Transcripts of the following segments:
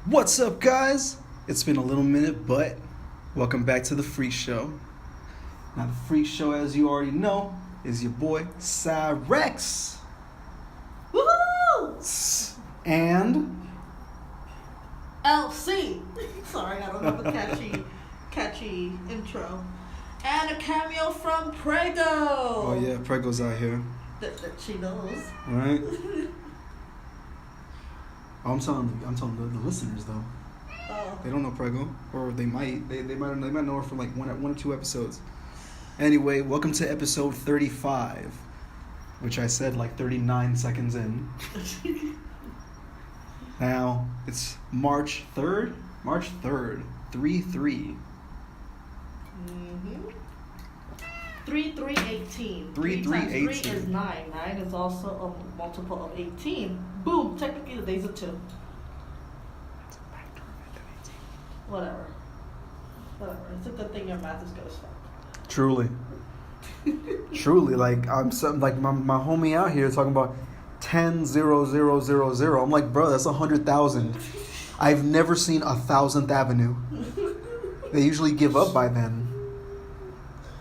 What's up, guys? It's been a little minute, but welcome back to the Freak Show. Now, the Freak Show, as you already know, is your boy Cyrex. Woohoo! And Elsy. Sorry, I don't know the catchy intro. And a cameo from Prego. oh yeah, Prego's out here, That she knows. right? I'm telling the listeners though. Oh. They don't know Prego, or they might. They might know her from like one or two episodes. Anyway, welcome to episode 35, which I said like 39 seconds in. Now it's March 3rd. 3-3. 3-3-18. 3 times 3 is 9. 9 is also a multiple of 18. Boom! Technically, the days are 2. Whatever. It's a good thing your math is good as fuck. Truly. Like I'm something like my homie out here talking about 10,000. I'm like, bro, that's 100,000. I've never seen 1,000th Avenue. They usually give up by then.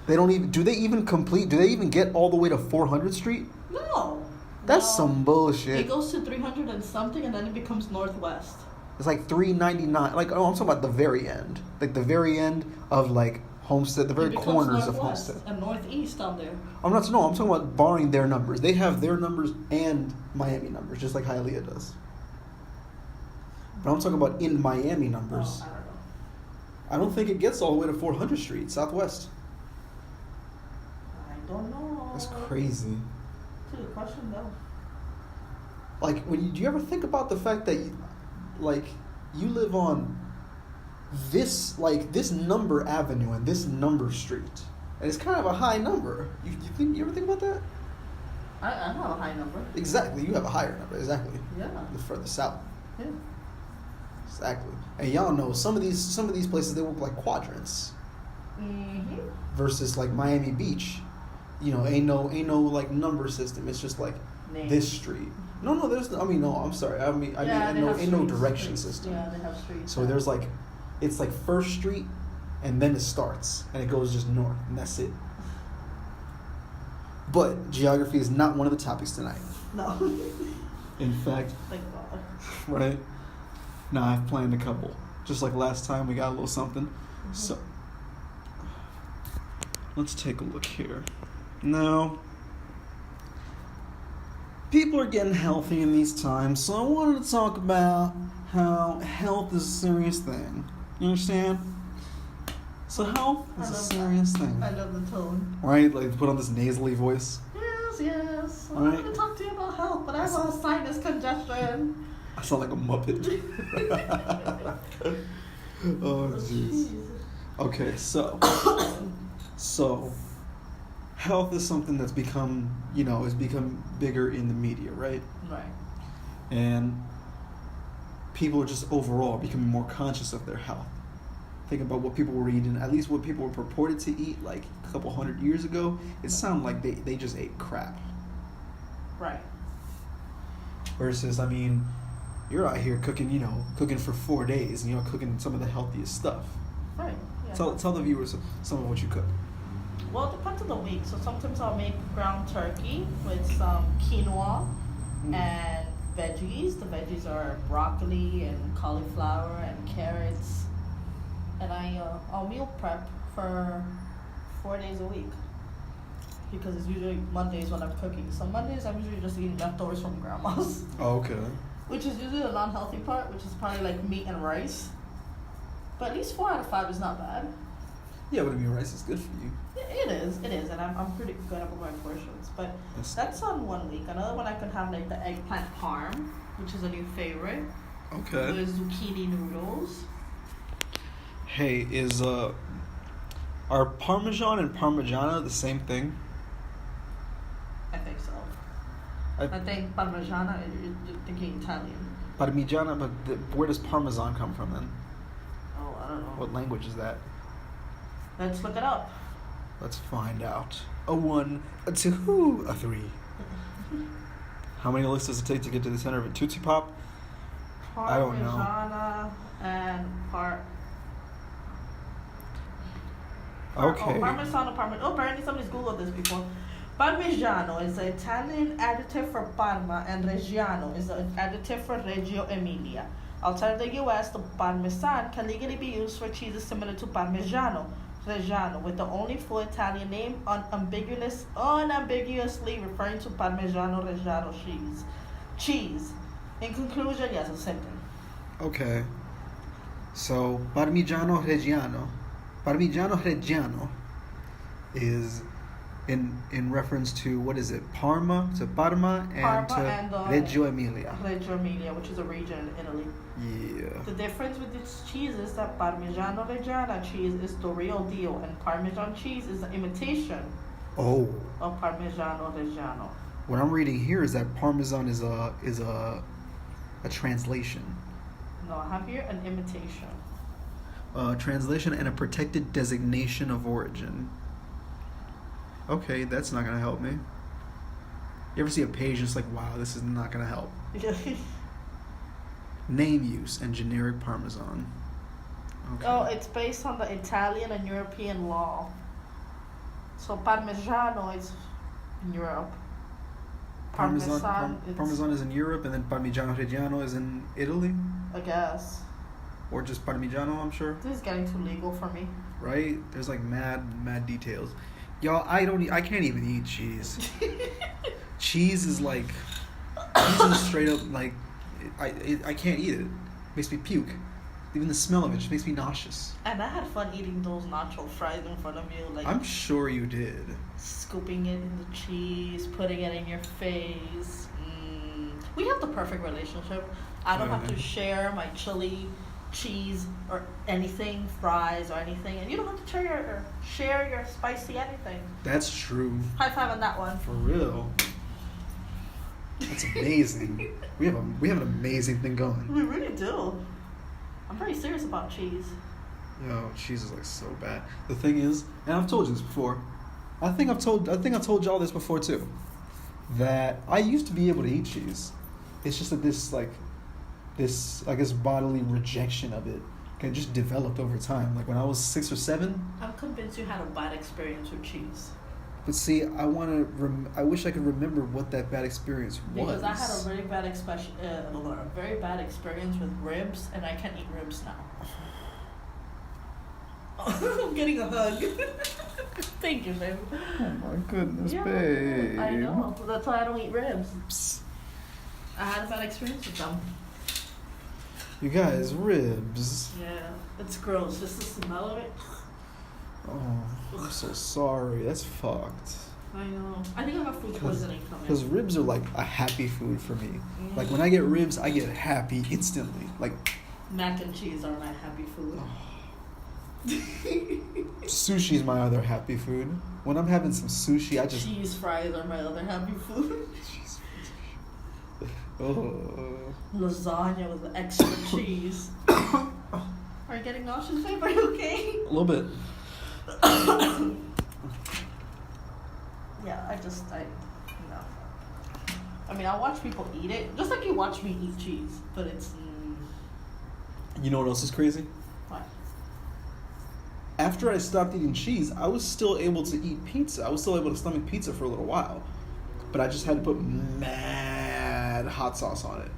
They don't even. Do they even complete? Do they even get all the way to 400th Street? No. That's some bullshit. It goes to 300 and something, and then it becomes Northwest. It's like 399. Like, oh, I'm talking about the very end. Like the very end of like Homestead, the very corners of Homestead. And Northeast down there. I'm talking about barring their numbers. They have their numbers and Miami numbers, just like Hialeah does. But I'm talking about in Miami numbers. Oh, I don't know. I don't think it gets all the way to 400th Street, Southwest. I don't know. That's crazy. It's a good question, though. Like, do you ever think about the fact that, you live on this number avenue and this number street, and it's kind of a high number. You ever think about that? I have a high number. Exactly, you have a higher number. Exactly. Yeah. The further south. Yeah. Exactly. And y'all know some of these places, they work like quadrants. Mm-hmm. Versus like Miami Beach, ain't no like number system. It's just like Name. this street. No, I'm sorry. Ain't no direction system. Yeah, they have streets. So there's like, it's like First Street, and then it starts, and it goes just north, and that's it. But geography is not one of the topics tonight. No. In fact, Thank God. right? Nah, I've planned a couple. Just like last time, we got a little something. Mm-hmm. So let's take a look here. Now, people are getting healthy in these times, so I wanted to talk about how health is a serious thing. You understand? So health is a serious thing. I love the tone. Right? Like, put on this nasally voice. Yes. I Right. want to talk to you about health, but I have a sinus congestion. I sound like a Muppet. Oh, jeez. Okay, so health is something that's become bigger in the media, right? Right. And people are just overall becoming more conscious of their health. Think about what people were eating, at least what people were purported to eat like a couple 100 years ago. It sounded like they just ate crap. Right. Versus, you're out here cooking for 4 days, and cooking some of the healthiest stuff. Right. Yeah. Tell the viewers some of what you cook. Well, it depends on the week. So sometimes I'll make ground turkey with some quinoa and veggies. The veggies are broccoli and cauliflower and carrots. And I'll meal prep for 4 days a week. Because it's usually Mondays when I'm cooking. So Mondays I'm usually just eating leftovers from grandma's. Oh, okay. Which is usually the non-healthy part, which is probably like meat and rice. But at least 4 out of 5 is not bad. Yeah, but rice is good for you. It is, and I'm pretty good about my portions. But that's on 1 week. Another one I could have like the eggplant parm, which is a new favorite. Okay. With zucchini noodles. Hey, are Parmesan and Parmigiana the same thing? I think so. I think Parmigiana, you're thinking Italian. Parmigiana, but where does Parmesan come from then? Oh, I don't know. What language is that? Let's look it up. Let's find out. A 1, a 2, a 3. How many licks does it take to get to the center of a Tootsie Pop? I don't know. Parmigiana and Okay. Apparently somebody's Googled this before. Parmigiano is the Italian adjective for Parma, and Reggiano is the adjective for Reggio Emilia. Outside of the U.S., the Parmesan can legally be used for cheeses similar to Parmigiano, Reggiano, with the only full Italian name unambiguously referring to Parmigiano Reggiano cheese. In conclusion, yes, it's the same thing. Okay. So Parmigiano Reggiano is in reference to, what is it? Parma and Reggio Emilia. Reggio Emilia, which is a region in Italy. Yeah. The difference with this cheese is that Parmigiano Reggiano cheese is the real deal, and Parmesan cheese is an imitation Oh. of Parmigiano Reggiano. What I'm reading here is that Parmesan is a translation. No, I have here an imitation. Translation and a protected designation of origin. Okay, that's not gonna help me. You ever see a page and it's like, wow, this is not gonna help. Name use and generic Parmesan. Okay. Oh, it's based on the Italian and European law. So Parmigiano is in Europe. Parmesan is in Europe, and then Parmigiano Reggiano is in Italy, I guess. or just Parmigiano, I'm sure. This is getting too legal for me. Right? There's like mad details. Y'all, I can't even eat cheese. Cheese is straight up like, I can't eat it. Makes me puke. Even the smell of it just makes me nauseous. And I had fun eating those nacho fries in front of you, like I'm sure you did. scooping it in the cheese, putting it in your face. We have the perfect relationship. I don't have to share my chili, cheese, or anything, fries or anything, and you don't have to share your spicy anything. That's true. High five on that one. For real. That's amazing. we have an amazing thing going. We really do. I'm very serious about cheese. Yo, cheese is like so bad. The thing is, and I've told you this before. I think I've told y'all this before too. That I used to be able to eat cheese. It's just that this I guess bodily rejection of it can just developed over time. Like when I was 6 or 7. I'm convinced you had a bad experience with cheese. But see, I wish I could remember what that bad experience was. Because I had a very bad experience with ribs, and I can't eat ribs now. I'm getting a hug. Thank you, babe. Oh my goodness, babe. I know. That's why I don't eat ribs. Psst. I had a bad experience with them. You guys, ribs. Yeah, it's gross. Just the smell of it. Oh, I'm so sorry. That's fucked. I know. I think I have food poisoning coming. Because ribs are like a happy food for me. Mm. Like when I get ribs, I get happy instantly. Like mac and cheese are my happy food. Sushi is my other happy food. When I'm having some sushi, I just cheese fries are my other happy food. Lasagna with extra cheese. Are you getting nauseous, babe? Are you okay? A little bit. Yeah, I no. I mean, I watch people eat it, just like you watch me eat cheese, but it's. You know what else is crazy? What? After I stopped eating cheese, I was still able to eat pizza. I was still able to stomach pizza for a little while, but I just had to put mad hot sauce on it,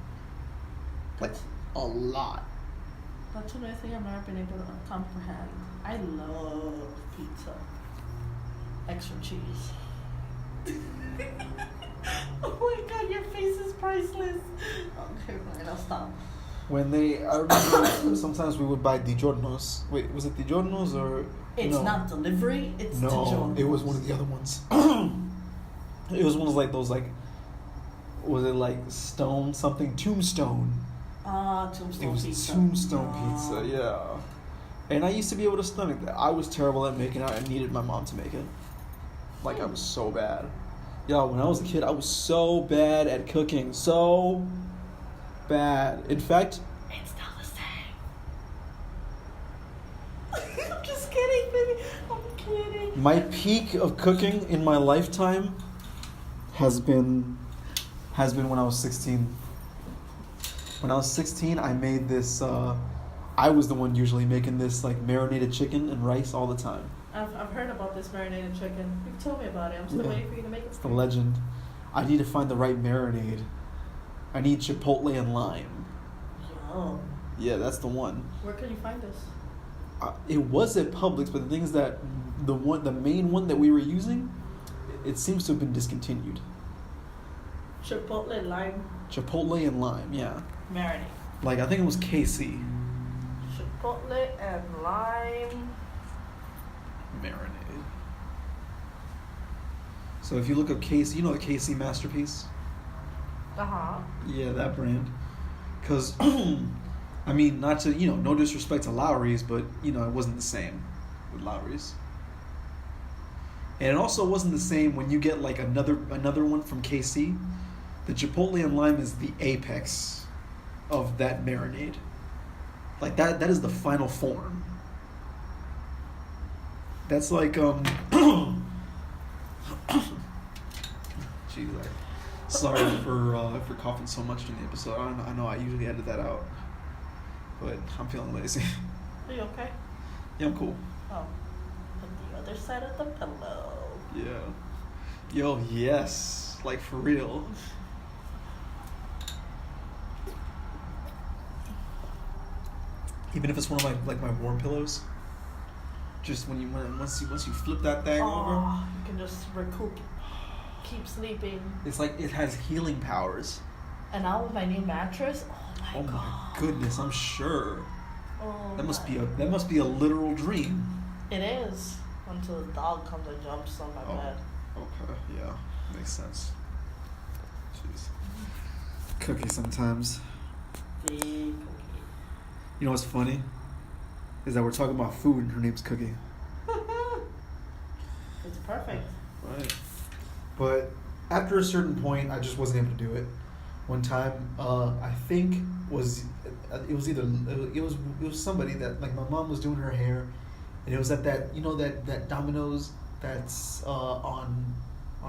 like a lot. That's another thing I've never been able to comprehend. I love pizza. Extra cheese. Oh my god, your face is priceless. Okay, fine, I'll stop. I remember sometimes we would buy DiGiorno's. Wait, was it DiGiorno's or? It's not delivery, it's DiGiorno's. It was one of the other ones. It was one of like those was it like Tombstone? Tombstone it was pizza. Tombstone pizza, yeah. And I used to be able to stomach that. I was terrible at making it. I needed my mom to make it. Like I was so bad. Yo, when I was a kid, I was so bad at cooking. So bad. In fact, it's still the same. I'm just kidding, baby. I'm kidding. My peak of cooking in my lifetime has been when I was 16. When I was 16, I made this. I was the one usually making this like marinated chicken and rice all the time. I've heard about this marinated chicken. You told me about it. I'm still waiting for you to make it. It's the legend. I need to find the right marinade. I need chipotle and lime. Yum. Yeah, that's the one. Where can you find this? It was at Publix, but the thing is that the main one that we were using, it seems to have been discontinued. Chipotle and lime. Chipotle and lime, yeah. Marinade. Like I think it was KC. Chipotle and lime. Marinade. So if you look up KC, you know the KC Masterpiece? Uh-huh. Yeah, that brand. Because, I mean, not to, no disrespect to Lowry's, but, it wasn't the same with Lowry's. And it also wasn't the same when you get, like, another one from KC. The Chipotle and lime is the apex of that marinade. Like, that is the final form. That's like, Jeez, sorry for coughing so much during the episode. I know I usually edit that out, but I'm feeling lazy. Are you okay? Yeah, I'm cool. Oh, put the other side of the pillow. Yeah. Yo, yes, like for real. Even if it's one of my warm pillows. Just once you flip that thing over, you can just recoup, keep sleeping. it's like it has healing powers. And now with my new mattress, Oh my goodness, I'm sure. Oh, That must be a literal dream. It is until the dog comes and jumps on my bed. Okay, yeah, makes sense. Jeez. Cookie sometimes. Big cookie. You know what's funny? Is that we're talking about food and her name's Cookie. It's perfect. Right. But after a certain point, I just wasn't able to do it. One time, I think it was somebody that like my mom was doing her hair, and it was at that Domino's that's on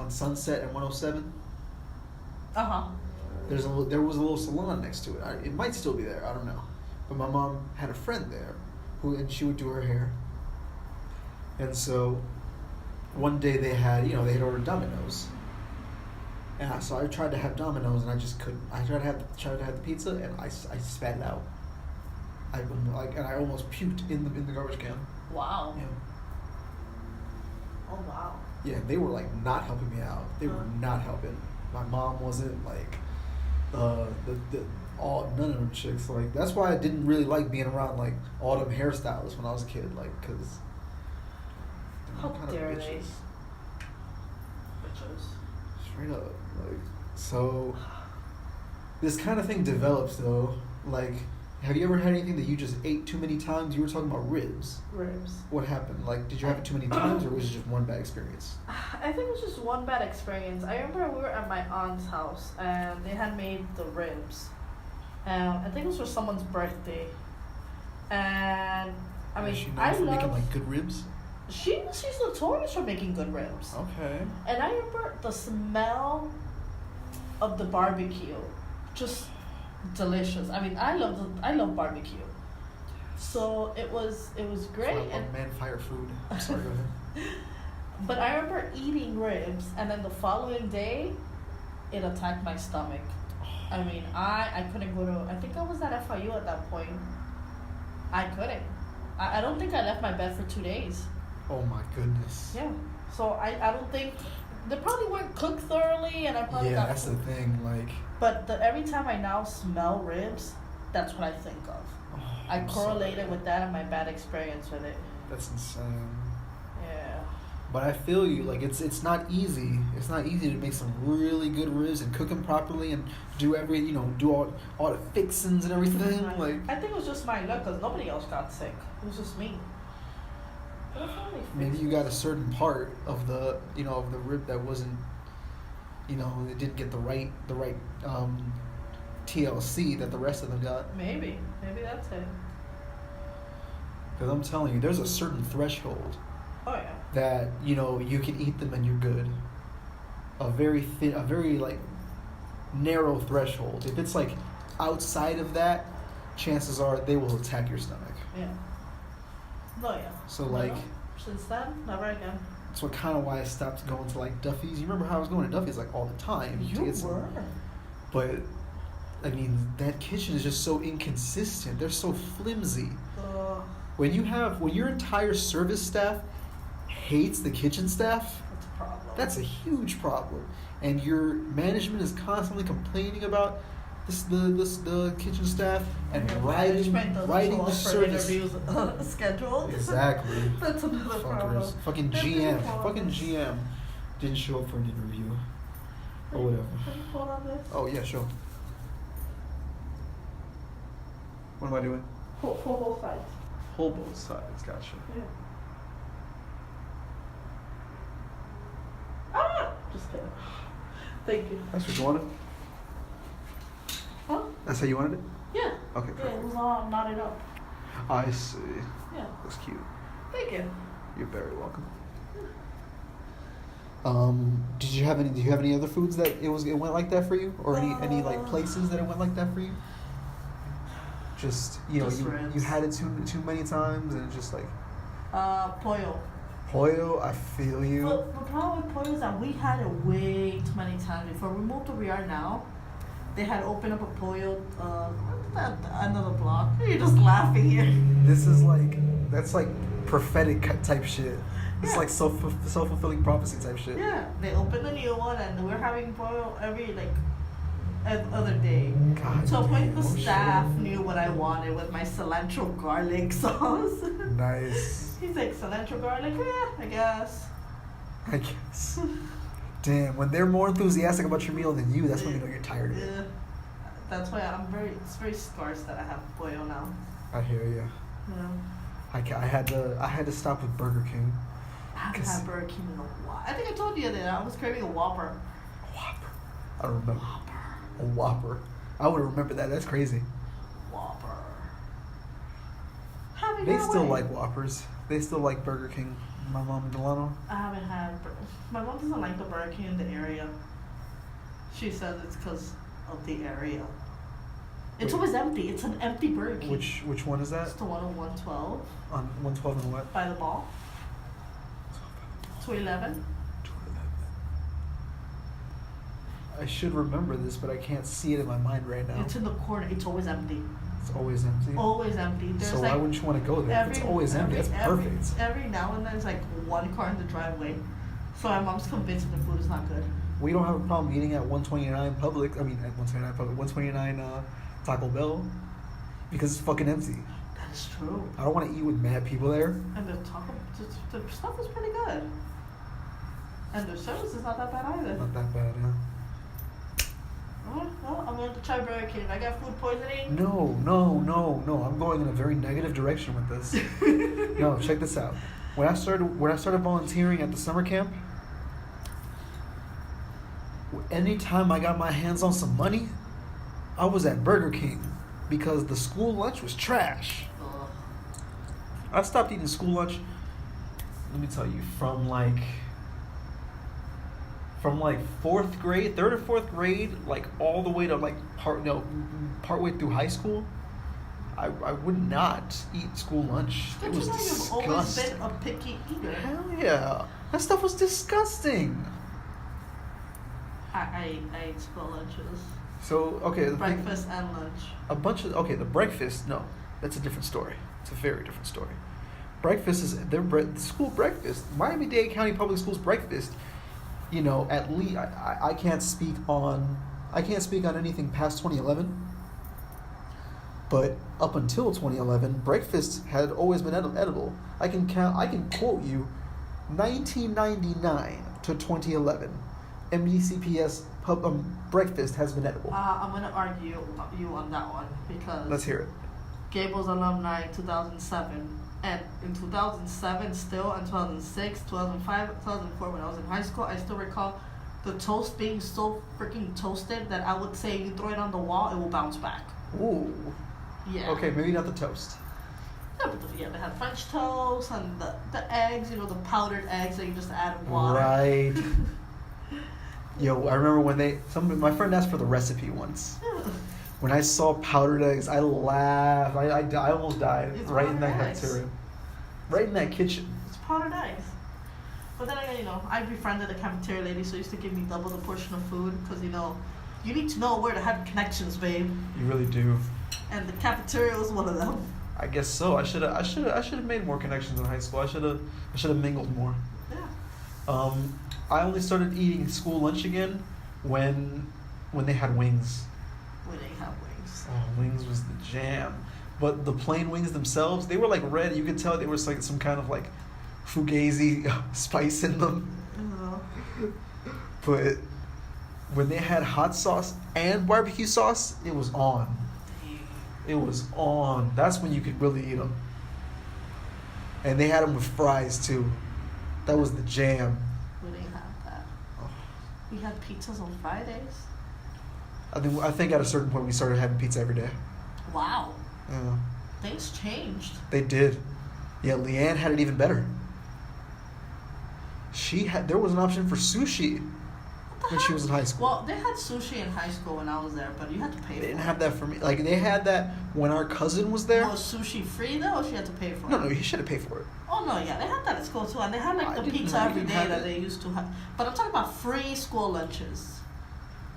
Sunset and 107. There was a little salon next to it. It might still be there. I don't know. But my mom had a friend there, and she would do her hair. And so, one day they had ordered Domino's. And so I tried to have Domino's and I just couldn't. I tried to have the pizza and I spat it out. I almost puked in the garbage can. Wow. Yeah. Oh wow. Yeah, they were like not helping me out. They were not helping. My mom wasn't like none of them chicks. Like that's why I didn't really like being around like all them hairstylists when I was a kid. Like because how dare they? Bitches. Straight up, like so. This kind of thing develops though. Like, have you ever had anything that you just ate too many times? You were talking about ribs. Ribs. What happened? Like, did you have it too many times, or was it just one bad experience? I think it was just one bad experience. I remember we were at my aunt's house and they had made the ribs. I think it was for someone's birthday. And I mean, Is she known for making like good ribs? She's notorious for making good ribs. Okay. And I remember the smell of the barbecue, just delicious. I mean, I love barbecue. So it was great. So I love man fire food. I'm sorry, go ahead. But I remember eating ribs, and then the following day, it attacked my stomach. I mean, I couldn't go to. I think I was at FIU at that point. I couldn't. I don't think I left my bed for 2 days. Oh my goodness. Yeah. So I don't think they probably weren't cooked thoroughly, and I probably got. Yeah, that's the thing. Like. But every time I now smell ribs, that's what I think of. Oh, I correlate it with that and my bad experience with it. That's insane. Yeah. But I feel you. Like it's not easy. It's not easy to make some really good ribs and cook them properly and do do all the fixings and everything. Like I think it was just my luck because nobody else got sick. It was just me. Maybe you got a certain part of the of the rib that wasn't it didn't get the right TLC that the rest of them got. Maybe that's it. Because I'm telling you, there's a certain threshold. Oh yeah. That you can eat them and you're good. A very thin, a very like narrow threshold. If it's like outside of that, chances are they will attack your stomach. Yeah. No, yeah. So like, since then, never again. that's what kind of why I stopped going to like Duffy's. You remember how I was going to Duffy's like all the time to get some. But I mean, that kitchen is just so inconsistent. They're so flimsy. When your entire service staff hates the kitchen staff, That's a problem. that's a huge problem. And your management is constantly complaining about the kitchen staff and writing the service schedule. Exactly. That's another problem. Fucking GM didn't show up for an interview or whatever. Can you hold on this? Oh yeah, sure. What am I doing? Whole sides. Whole both sides. Gotcha. Yeah. Ah! Just kidding. Thank you. That's what you wanted. Huh? That's how you wanted it. Yeah. Okay. Yeah, Perfect. it was all knotted up. I see. Yeah. Looks cute. Thank you. You're very welcome. Do you have any other foods that it went like that for you, or any like places that it went like that for you? Just you had it too many times and it's just like. Pollo, I feel you. But the problem with pollo is that we had it way too many times before we moved to where we are now. They had opened up a pollo another block. You're just laughing here. That's like prophetic type shit. It's like self-fulfilling prophecy type shit. Yeah, they opened a new one and we're having pollo every other day. God, to a point the staff knew what I wanted with my cilantro garlic sauce. Nice. He's like, cilantro garlic? Yeah, I guess. Damn, when they're more enthusiastic about your meal than you, that's when you know you're tired of it. Yeah. That's why it's very scarce that I have pollo now. I hear you. Yeah. I had to stop with Burger King. I haven't had Burger King in a while. I think I told you that I was craving a Whopper. A Whopper. I don't remember. A Whopper. I would remember that. That's crazy. Whopper. They still like Whoppers. They still like Burger King. My mom and Delano. I haven't had. My mom doesn't like the Burger King in the area. She says it's because of the area. It's always empty. It's an empty Burger King. Which one is that? It's the one on 112. On 112 and what? By the mall. 211. I should remember this, but I can't see it in my mind right now. It's in the corner. It's always empty. It's always empty. Always empty. There's so why wouldn't you want to go there? If it's always empty. That's perfect. Every now and then, there's like one car in the driveway. So my mom's convinced the food is not good. We don't have a problem eating at 129 Public. I mean, at 129 Public, 129 Taco Bell, because it's fucking empty. That is true. I don't want to eat with mad people there. And the stuff is pretty good. And the service is not that bad either. Not that bad, yeah. Well, I'm going to try Burger King. I got food poisoning. No. I'm going in a very negative direction with this. No, check this out. When I started volunteering at the summer camp, anytime I got my hands on some money, I was at Burger King because the school lunch was trash. I stopped eating school lunch. Let me tell you, from fourth grade, third or fourth grade, like all the way to like partway through high school, I would not eat school lunch. It was disgusting. You've always been a picky eater. Hell yeah, that stuff was disgusting. I ate school lunches. So okay, breakfast and lunch. The breakfast. No, that's a different story. It's a very different story. Breakfast is the school breakfast. Miami-Dade County Public Schools breakfast. You know, at least I can't speak on anything past 2011. But up until 2011, breakfast had always been edible. I can quote you 1999 to 2011. MDCPS breakfast has been edible. I'm gonna argue you on that one because let's hear it. Gables alumni 2007. And in 2007 still, and 2006, 2005, 2004 when I was in high school, I still recall the toast being so freaking toasted that I would say you throw it on the wall, it will bounce back. Ooh. Yeah. Okay, maybe not the toast. Yeah, but they had French toast and the eggs, the powdered eggs that you just add water. Right. Yo, I remember when my friend asked for the recipe once. When I saw powdered eggs, I laughed. I almost died It's right in that powdered eggs. cafeteria. Right in that kitchen. It's powdered eggs. But then again, I befriended the cafeteria lady, so she used to give me double the portion of food because, you need to know where to have connections, babe. You really do. And the cafeteria was one of them. I guess so. I should have made more connections in high school. I should have mingled more. Yeah. I only started eating school lunch again when they had wings. When they have wings. Oh, wings was the jam. But the plain wings themselves, they were like red. You could tell there was like some kind of like fugazi spice in them. But when they had hot sauce and barbecue sauce, it was on. It was on. That's when you could really eat them. And they had them with fries too. That was the jam. We didn't have that. We had pizzas on Fridays. I think at a certain point we started having pizza every day. Wow. Yeah. Things changed. They did. Yeah, Leanne had it even better. There was an option for sushi when she was in high school. Well, they had sushi in high school when I was there, but you had to pay for it. They didn't have that for me. Like, they had that when our cousin was there. Was sushi free though, or she had to pay for it? No, you should have paid for it. Oh no, yeah, they had that at school too, and they had like the pizza every day that they used to have. But I'm talking about free school lunches.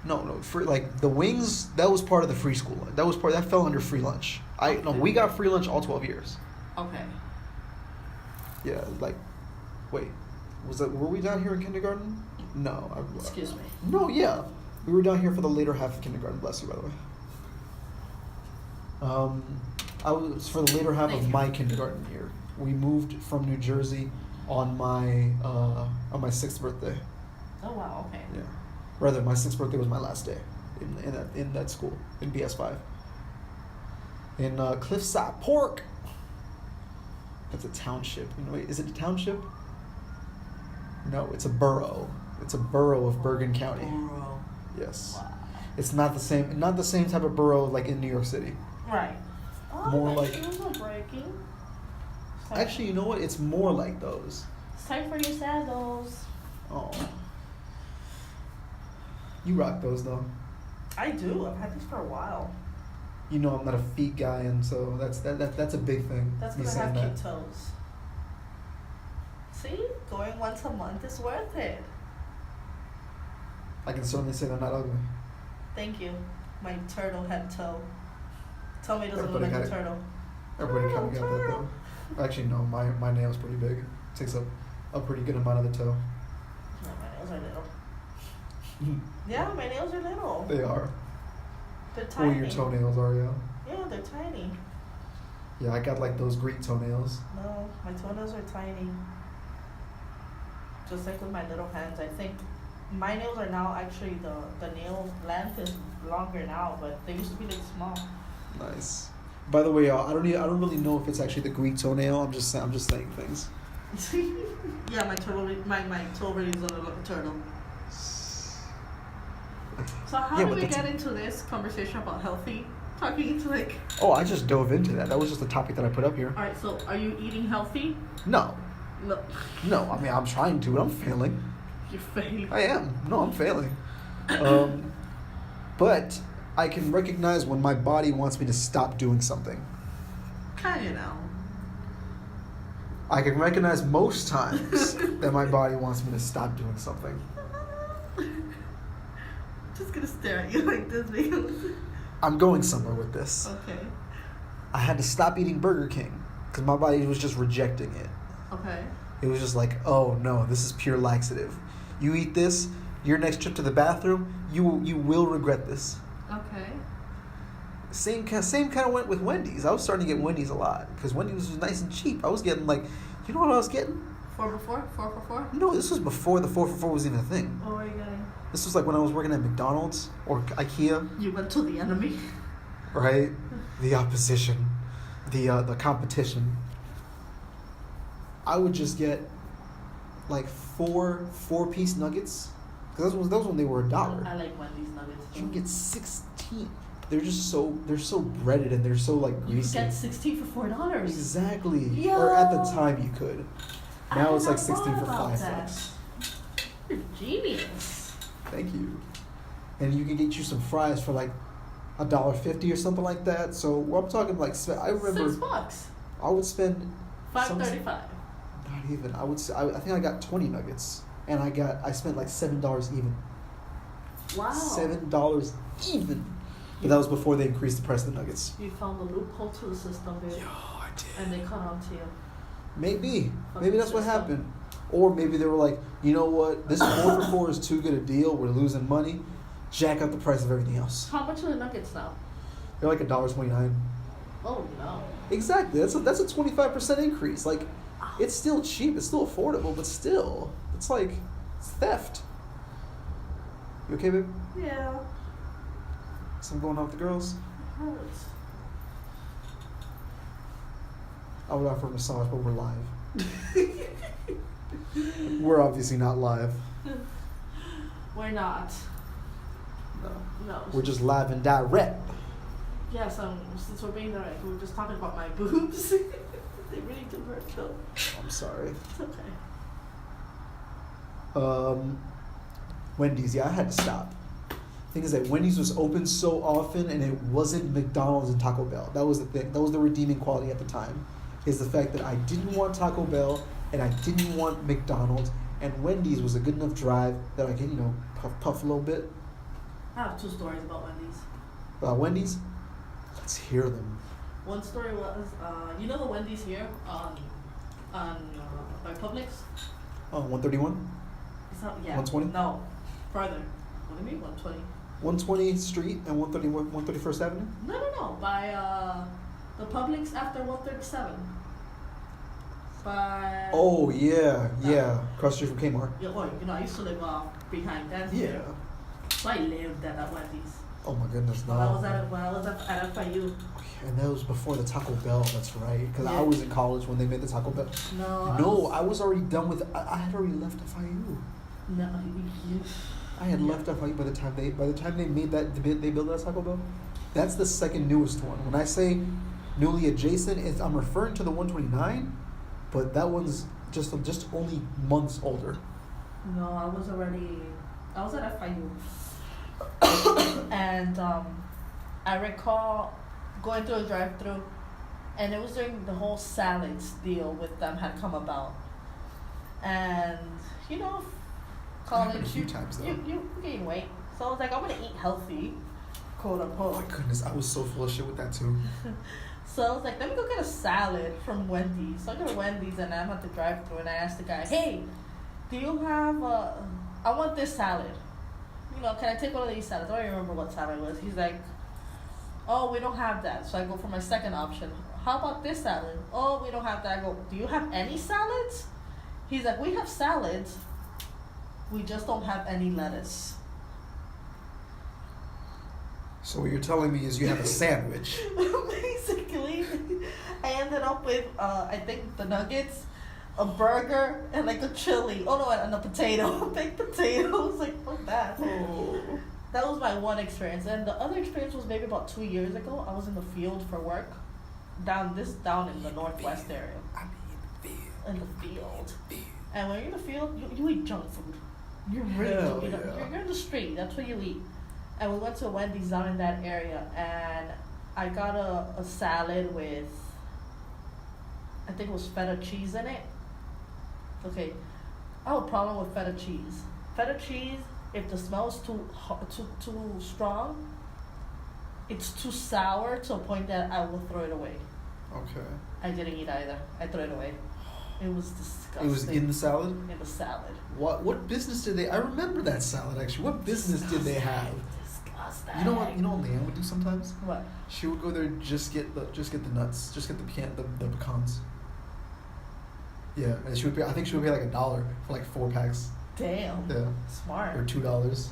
No, for like the wings, that was part of the free school. That fell under free lunch. We got free lunch all 12 years. Okay. Yeah, like, wait, were we down here in kindergarten? No. Excuse me. No, yeah, we were down here for the later half of kindergarten. Bless you, by the way. I was for the later half of my kindergarten year. We moved from New Jersey on my 6th birthday. Oh wow. Okay. Yeah. Rather, my 6th birthday was my last day in that school in BS5. In Cliffside Park. That's a township. Wait, is it a township? No, it's a borough. It's a borough of Bergen County. Borough. Yes. Wow. It's not the same type of borough like in New York City. Right. Oh, More like. shoes are breaking. Actually, you know what? It's more like those. It's time for your sandals. Oh. You rock those though. I do. I've had these for a while. You know I'm not a feet guy, and so that's a big thing. That's me because I have saying cute toes. See? Going once a month is worth it. I can certainly say they're not ugly. Thank you. My turtle head toe. Tell me it doesn't Everybody look like a got it. turtle. Everybody kind of got that though. Actually, no, my nail's pretty big. It takes up a pretty good amount of the toe. No, my nails are little. Yeah, my nails are little. They are. They're tiny. Or your toenails are, yeah. Yeah, they're tiny. Yeah, I got like those Greek toenails. No, my toenails are tiny. Just like with my little hands, I think my nails are now actually the nail length is longer now, but they used to be like small. Nice. By the way, y'all, I don't really know if it's actually the Greek toenail. I'm just saying things. Yeah, my toe really is like a turtle. So how did we get into this conversation about healthy? Talking into like. Oh, I just dove into that. That was just a topic that I put up here. All right, so are you eating healthy? No. No. I mean, I'm trying to, but I'm failing. You're failing. I am. No, I'm failing. But I can recognize when my body wants me to stop doing something. Kind of know. I can recognize most times that my body wants me to stop doing something. Just gonna stare at you like this because. I'm going somewhere with this. Okay. I had to stop eating Burger King because my body was just rejecting it. Okay. It was just like, oh no, this is pure laxative. You eat this, your next trip to the bathroom, you will regret this. Okay. Same kind of went with Wendy's. I was starting to get Wendy's a lot because Wendy's was nice and cheap. I was getting like, you know what I was getting? 4 for 4? No, this was before the 4 for 4 was even a thing. What were you getting? This was like when I was working at McDonald's or IKEA. You went to the enemy. Right? The opposition. The competition. I would just get like 4-piece nuggets. Because those when they were $1. I like Wendy's nuggets too. You can get 16. They're so breaded and they're so like greasy. You can get 16 for $4. Exactly. Yo. Or at the time you could. Now it's like 16 for $5. $5. You're genius. Thank you. And you can get you some fries for like $1.50 or something like that. So I'm talking like I remember $6. I would spend $5.35. Not even. I think I got 20 nuggets, and I spent like $7 even. Wow. $7 even. But that was before they increased the price of the nuggets. You found the loophole to the system, babe. Yo, I did. And they caught on to you. Maybe Fucking that's what system. happened. Or maybe they were like, you know what? This 4 for 4 is too good a deal. We're losing money. Jack up the price of everything else. How much are the nuggets now? They're like $1.29. Oh no. Exactly. That's a 25% increase. Like, it's still cheap. It's still affordable, but still, it's like it's theft. You okay, babe? Yeah. Something going on with the girls? It hurts. I would offer a massage, but we're live. We're obviously not live. We're not. No. No. We're just live and direct. Yes, since we're being direct, we were just talking about my boobs. They really do hurt though. I'm sorry. It's okay. Wendy's, yeah, I had to stop. Thing is that Wendy's was open so often, and it wasn't McDonald's and Taco Bell. That was the thing. That was the redeeming quality at the time. Is the fact that I didn't want Taco Bell and I didn't want McDonald's, and Wendy's was a good enough drive that I could, puff a little bit. I have 2 stories about Wendy's. About Wendy's, let's hear them. One story was, the Wendy's here on by Publix? Oh, 131? It's not, yeah. 120? No, further. What do you mean 120? 120th Street and 131st Avenue? No. By the Publix after 137. By. Oh, yeah. Across the street from Kmart. Yeah, I used to live behind that. Yeah. So I lived at Wendy's. Oh my goodness, no. When I was at FIU. And that was before the Taco Bell, that's right. Because Yeah. I was in college when they made the Taco Bell. No. I was already done with I had already left FIU. No. I had left FIU by the time they made that they built that Taco Bell. That's the second newest one. When I say newly adjacent, I'm referring to the 129, but that one's just only months older. No, I was at FIU. And I recall going through a drive-thru, and it was during the whole salads deal with them had come about. And college, a few times though. You gain weight, so I was like, I'm gonna eat healthy, quote unquote. Oh my goodness, I was so full of shit with that too. So I was like, let me go get a salad from Wendy's. So I go to Wendy's and I'm at the drive-thru and I asked the guy, hey, do you have I want this salad. Can I take one of these salads? I don't even remember what salad it was. He's like, oh, we don't have that. So I go for my second option. How about this salad? Oh, we don't have that. I go, do you have any salads? He's like, we have salads. We just don't have any lettuce. So what you're telling me is you have a sandwich. Basically, I ended up with, I think, the nuggets, a burger, and like a chili. Oh no, and a potato. Baked potatoes. Like, fuck that. Oh. That was my one experience. And the other experience was maybe about 2 years ago. I was in the field for work. Down in the northwest area. In the field. And when you're in the field, you eat junk food. You really Hell do eat yeah. You're in the street. That's what you eat. And we went to a Wendy's down in that area, and I got a salad with, I think it was feta cheese in it. Okay, I have a problem with feta cheese. Feta cheese, if the smell is too strong, it's too sour to a point that I will throw it away. Okay. I didn't eat either. I threw it away. It was disgusting. It was in the salad? In the salad. What business did they? I remember that salad actually. What business did they have? Disgusting. You know what Leanne would do sometimes? What? She would go there just get the nuts, just get the pecans. Yeah, and she would pay. I think she would pay like $1 for like 4 packs. Damn. Yeah. Smart. Or $2.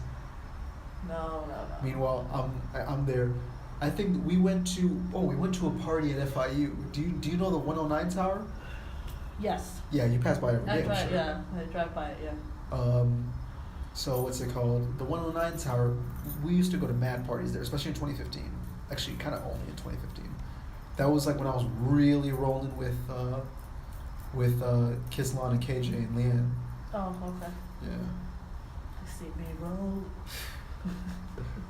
No. Meanwhile, I'm there. I think we went to a party at FIU. Do you know the 109 Tower? Yes. Yeah, you pass by every day. I'm sure. Yeah, I drive by it, yeah. So what's it called? The 109 Tower. We used to go to mad parties there, especially in 2015. Actually, kind of only in 2015. That was like when I was really rolling with Kislan and KJ and Leanne. Oh, okay. Yeah. I see me roll.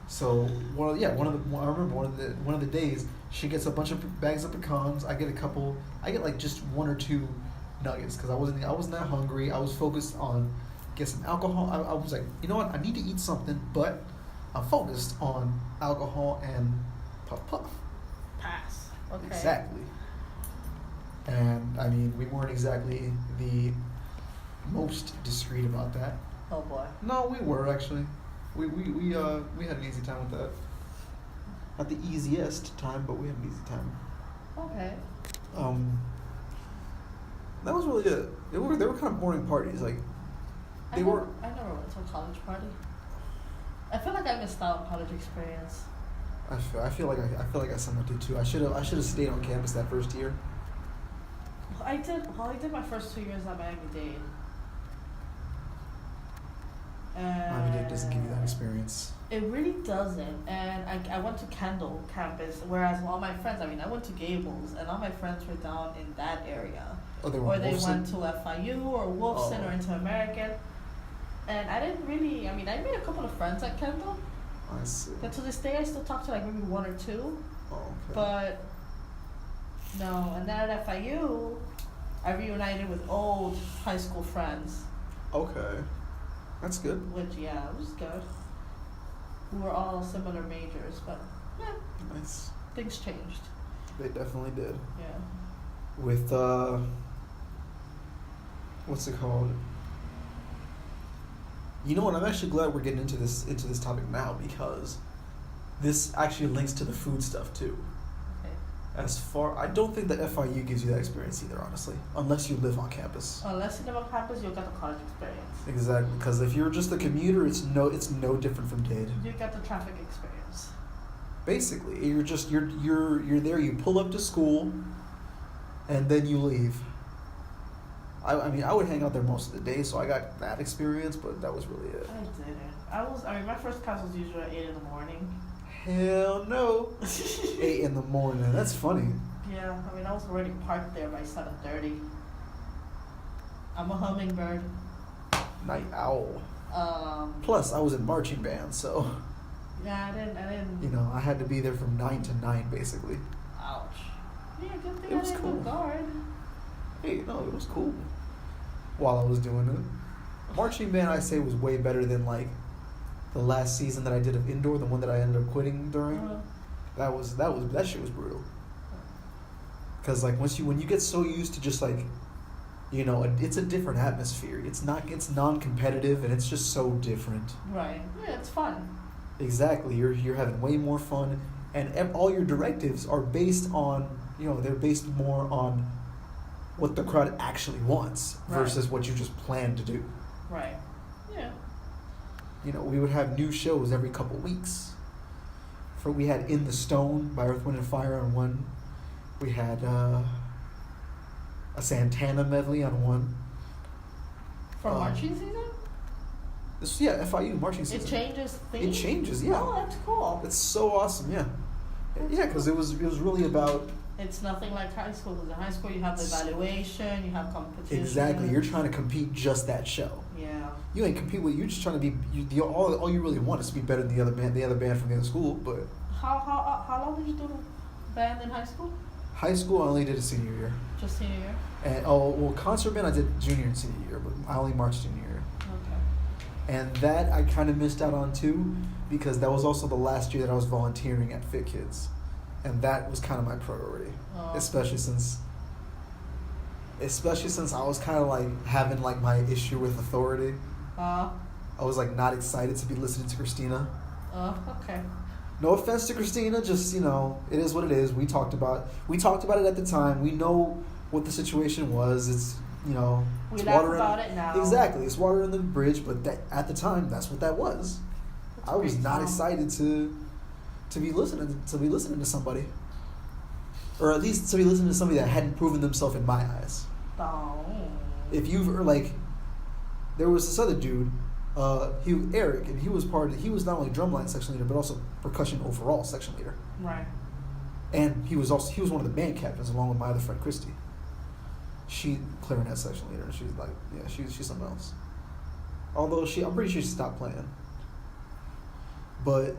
So I remember one of the days she gets a bunch of bags of pecans. I get like just one or two nuggets because I wasn't that hungry. I was focused on get some alcohol. I was like, you know what, I need to eat something, but I'm focused on alcohol and puff. Pass. Okay. Exactly. And I mean, we weren't exactly the most discreet about that. Oh boy. No, we were actually. We had an easy time with that. Not the easiest time, but we had an easy time. Okay. That was really it. They were kind of boring parties. Like I never went to a college party. I feel like I missed out on college experience. I feel like I somewhat did too. I should have stayed on campus that first year. I did my first 2 years at Miami-Dade. Miami-Dade doesn't give you that experience. It really doesn't. And I went to Kendall campus, whereas all my friends, I went to Gables, and all my friends were down in that area. Oh, they were or they Wolfson? went to FIU or Wolfson or Inter-American. And I didn't really, I made a couple of friends at Kendall. I see. But to this day, I still talk to like maybe one or two. Oh, okay. But, no. And then at FIU, I reunited with old high school friends. Okay. That's good. Which, yeah, it was good. We were all similar majors, but, yeah. Nice. Things changed. They definitely did. Yeah. With, what's it called? You know what? I'm actually glad we're getting into this topic now because this actually links to the food stuff too. Okay. I don't think that FIU gives you that experience either, honestly, unless you live on campus. Unless you live on campus, you'll get the college experience. Exactly, because if you're just a commuter, it's no different from Dade. You get the traffic experience. Basically, you're there. You pull up to school, and then you leave. I would hang out there most of the day, so I got that experience, but that was really it. I didn't. My first class was usually at 8 in the morning. Hell no. 8 in the morning. That's funny. Yeah, I was already parked there by 7:30. I'm a hummingbird. Night owl. Plus, I was in marching band, so. Yeah, I didn't. You know, I had to be there from 9 to 9, basically. Ouch. Yeah, good thing It was I didn't cool. go guard. Hey, no, it was cool. While I was doing it, marching band, I say, was way better than like the last season that I did of indoor, the one that I ended up quitting during. That shit was brutal. Cause like when you get so used to just like, you know, it's a different atmosphere. It's non-competitive and it's just so different. Right. Yeah, it's fun. Exactly. You're having way more fun, and all your directives are based on, you know, they're based more on what the crowd actually wants versus what you just plan to do. Right. Yeah. You know, we would have new shows every couple weeks. We had In the Stone by Earth, Wind and Fire on one. We had a Santana medley on one. For marching season? FIU marching season. It changes things? It changes, yeah. Oh, that's cool. It's so awesome, yeah. Yeah, because it was really about. It's nothing like high school. Because in high school, you have the evaluation, you have competition. Exactly. You're trying to compete just that show. Yeah. You ain't compete with. You're just trying to be. All you really want is to be better than the other band from the other school. But how long did you do band in high school? High school, I only did a senior year. Just senior year. And concert band I did junior and senior year, but I only marched junior year. Okay. And that I kind of missed out on too, because that was also the last year that I was volunteering at Fit Kids, and that was kind of my priority, especially since I was kind of like having like my issue with authority. I was like not excited to be listening to Christina. Okay. No offense to Christina, just, you know, it is what it is. We talked about it at the time. We know what the situation was. It's, you know, we laugh about it now. Exactly, it's water in the bridge. But at the time, that's what that was. I was not excited to be listening to somebody, or at least to be listening to somebody that hadn't proven themselves in my eyes. Oh. If there was this other dude. Eric, and he was not only drumline section leader but also percussion overall section leader. Right. And he was one of the band captains along with my other friend Christy. She clarinet section leader, and she's like, yeah, she's something else. Although I'm pretty sure she stopped playing. But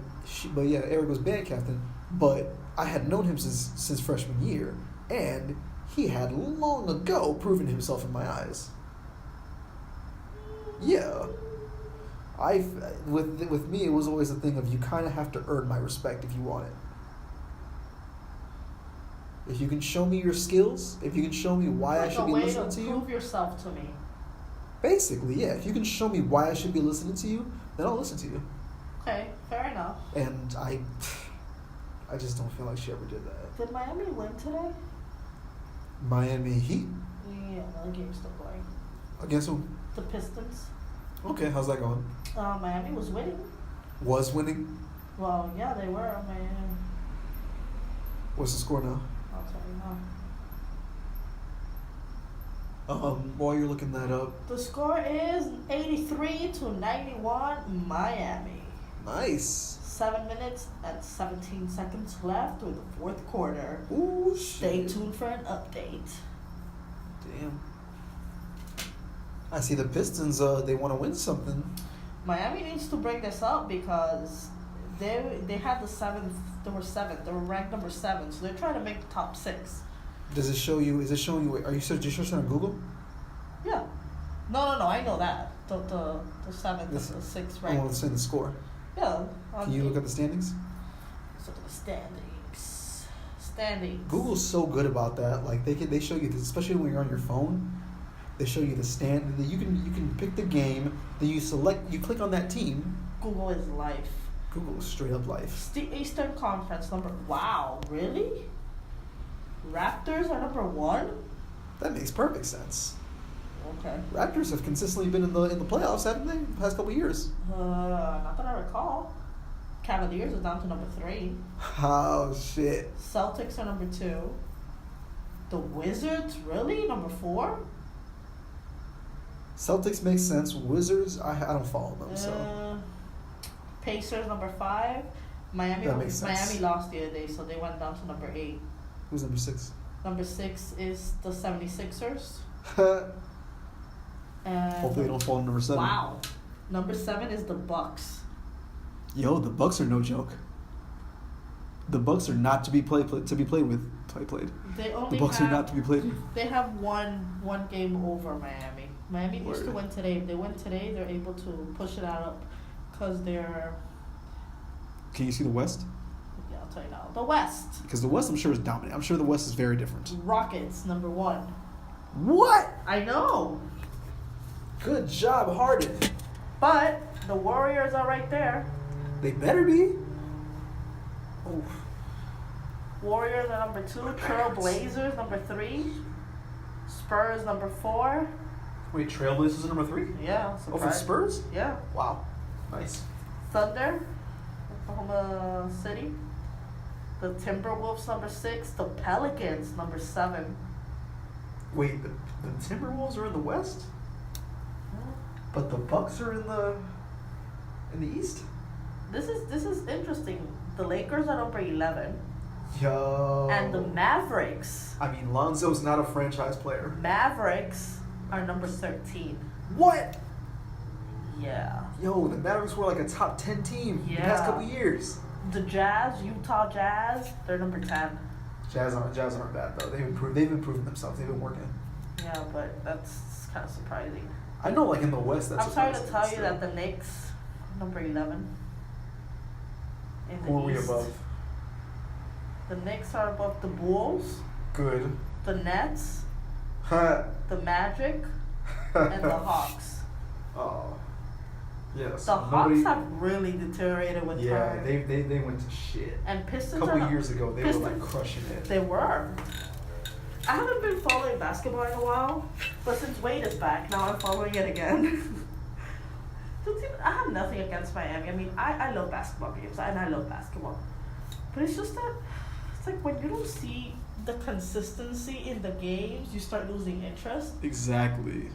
yeah, Eric was band captain. But I had known him since freshman year, and he had long ago proven himself in my eyes. Yeah. With me, it was always a thing of you kind of have to earn my respect if you want it. If you can show me your skills, if you can show me why I should be listening to you. Prove yourself to me. Basically, yeah. If you can show me why I should be listening to you, then I'll listen to you. Okay, fair enough. And I just don't feel like she ever did that. Did Miami win today? Miami Heat? Yeah, the game's still going. Against who? The Pistons. Okay, how's that going? Miami was winning. Was winning? Well, yeah, they were. Miami. What's the score now? I'll tell you now. While you're looking that up. The score is 83-91 Miami. Nice. 7 minutes and 17 seconds left with the fourth quarter. Ooh, Stay shit. tuned for an update. Damn. I see the Pistons, they want to win something. Miami needs to bring this up because they had the seventh. They were seventh. They were ranked number 7, so they're trying to make the top 6. Does it show you? Is it showing you? Are you searching on Google? Yeah. No. I know that the 7th and the 6th I ranked. want to see the score. Yeah. Can you look at the standings? Let's look at the standings. Google's so good about that. Like they show you this, especially when you're on your phone. They show you the stand. You can pick the game. Then you click on that team. Google is life. Google is straight up life. It's the Eastern Conference number. Wow, really? Raptors are number 1. That makes perfect sense. Okay. Raptors have consistently been in the playoffs, haven't they? The past couple of years. Not that I recall. Cavaliers are down to number 3. Oh shit. Celtics are number 2. The Wizards, really? Number 4? Celtics makes sense. Wizards, I don't follow them, so. Pacers number 5. Miami That makes sense. Miami lost the other day, so they went down to number 8. Who's number 6? Number 6 is the 76ers. And Hopefully they don't fall to number 7. Wow. Number 7 is the Bucks. Yo, the Bucks are no joke. The Bucks are not to be played with. They only The Bucks are not to be played with. They have one game over Miami. Miami needs to win today. If they win today, they're able to push it out up because they're. Can you see the West? Yeah, I'll tell you now. The West. Because the West, I'm sure, is dominant. I'm sure the West is very different. Rockets number 1. What? I know. Good job, Harden. But the Warriors are right there. They better be. Oh. Warriors are number 2. Trailblazers number 3. Spurs number 4. Wait, Trailblazers are number 3? Yeah. Oh, for the Spurs? Yeah. Wow. Nice. Thunder, Oklahoma City. The Timberwolves number 6. The Pelicans number 7. Wait, the Timberwolves are in the West? But the Bucks are in the East? This is interesting. The Lakers are number 11. Yo. And the Mavericks. I mean, Lonzo's not a franchise player. Mavericks are number 13. What? Yeah. Yo, the Mavericks were like a top 10 team the past couple years. The Jazz, Utah Jazz, they're number 10. Jazz aren't bad though. They've improved themselves. They've been working. Yeah, but that's kind of surprising. I know, like in the West, that's. I'm sorry to surprising tell you still. that the Knicks, number 11. In the Who are we East. above? The Knicks are above the Bulls, Good. the Nets, Ha. the Magic, and the Hawks. Oh. Yes. The Hawks have really deteriorated with Yeah, time. they went to shit. And Pistons A couple are years ago, they were like crushing it. They were. I haven't been following basketball in a while, but since Wade is back, now I'm following it again. I have nothing against Miami. I mean, I love basketball games, and I love basketball. But it's just that, it's like when you don't see the consistency in the games, you start losing interest. Exactly.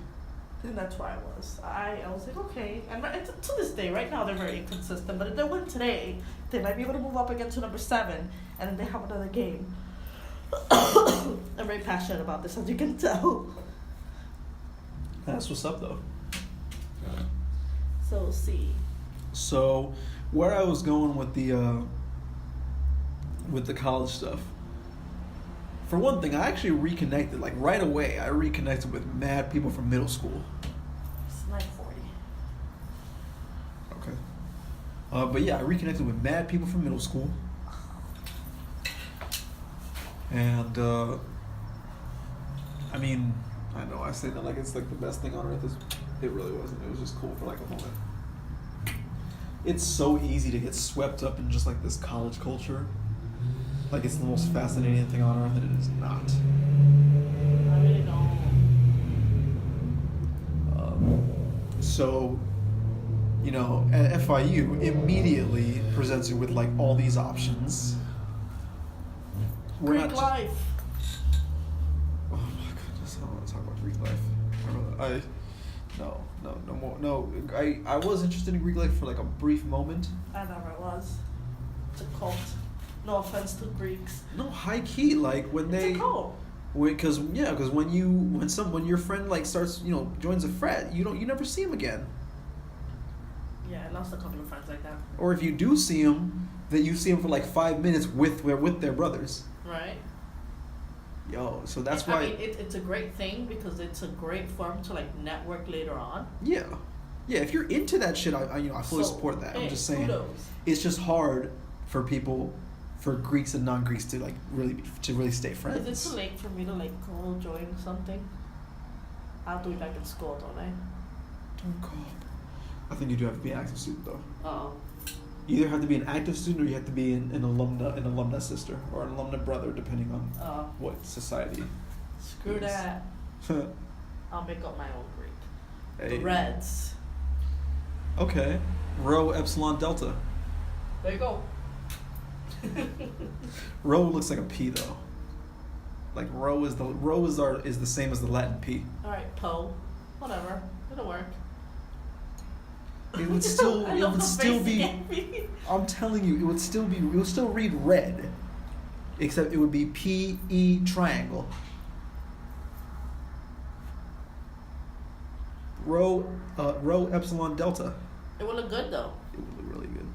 And that's where I was. I was like, okay. And to this day, right now, they're very inconsistent. But if they win today, they might be able to move up again to number 7, and then they have another game. I'm very passionate about this, as you can tell. That's what's up, though. So, we'll see. So, where I was going with the college stuff. For one thing, I actually reconnected, like right away. I reconnected with mad people from middle school. It's 9:40. Okay. But yeah, I reconnected with mad people from middle school. And I mean, I know I say that like it's like the best thing on earth. It really wasn't. It was just cool for like a moment. It's so easy to get swept up in just like this college culture. Like it's the most fascinating thing on earth, and it is not. I really don't. So, you know, at FIU immediately presents you with like all these options. Greek life. Oh my goodness, I don't want to talk about Greek life. No more. No, I was interested in Greek life for like a brief moment. I never was. It's a cult. No offense to Greeks. No, high key, like when It's a cult. because when your friend like starts, you know, joins a frat, you never see him again. Yeah, I lost a couple of friends like that. Or if you do see him, that you see him for like 5 minutes with their brothers. Right. Yo, so that's why. I mean, it's a great thing because it's a great form to like network later on. Yeah, if you're into that shit, I fully support that. I'm just saying, it's just hard for Greeks and non-Greeks to like really stay friends. Is it too late for me to like go join something? I'll do it back in school, don't I? Don't call. I think you do have to be an active student though. Oh. You either have to be an active student or you have to be an alumna sister or an alumna brother, depending on what society. Screw is. that. I'll make up my own Greek. Hey. The Reds. Okay. Rho Epsilon Delta. There you go. Rho looks like a P though. Like Rho is the same as the Latin P. All right, Poe. Whatever. It'll work. It would still be. I'm telling you, it would still read red, except it would be PE triangle. Rho Epsilon Delta. It would look good though. It would look really good.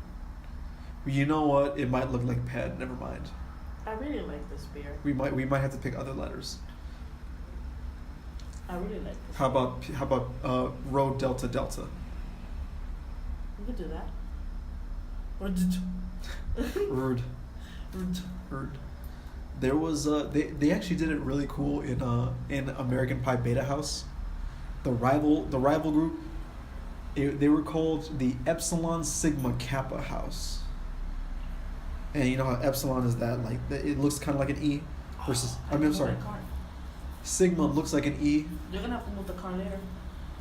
You know what? It might look like PED. Never mind. I really like this beer. We might have to pick other letters. I really like this. How about Rho Delta Delta? We could do that. Rude. There was they actually did it really cool in American Pie Beta House. The rival group. They were called the Epsilon Sigma Kappa House. And you know how Epsilon is that like it looks kind of like an E versus I'm sorry. Sigma looks like an E. You're gonna have to move the car later.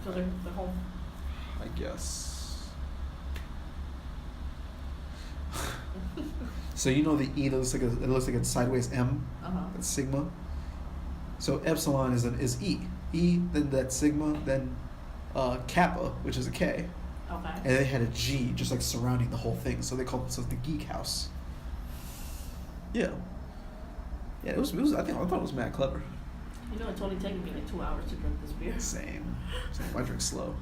So they're home. I guess. So you know the E that looks like a sideways M. That's sigma. So epsilon is E. E, then that's sigma, then kappa, which is a K. Okay. And they had a G just like surrounding the whole thing, so they called themselves the Geek House. Yeah. Yeah, it was. I thought it was mad clever. You know, it's only taking me like 2 hours to drink this beer. Same. I drink slow.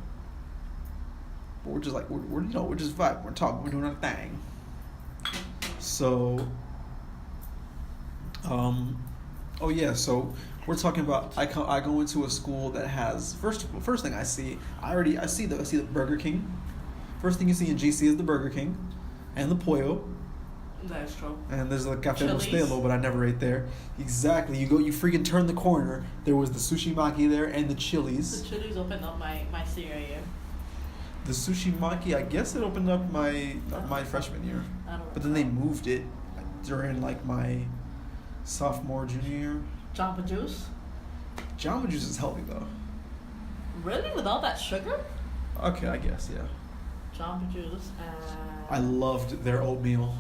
But we're just like we're just vibing. We're talking. We're doing our thing. So, oh yeah. So we're talking about. I go into a school that has first thing I see. I see the Burger King. First thing you see in GC is the Burger King, and the Pollo. That's true. And there's like Cafe Mostello, but I never ate there. Exactly. You freaking turn the corner. There was the Sushi Maki there and the Chili's. The Chili's opened up my senior year. The Sushi Maki, I guess it opened up my freshman year. But then they moved it during like my sophomore, junior year. Jamba Juice? Jamba Juice is healthy though. Really? With all that sugar? Okay, I guess, yeah. Jamba Juice and... I loved their oatmeal.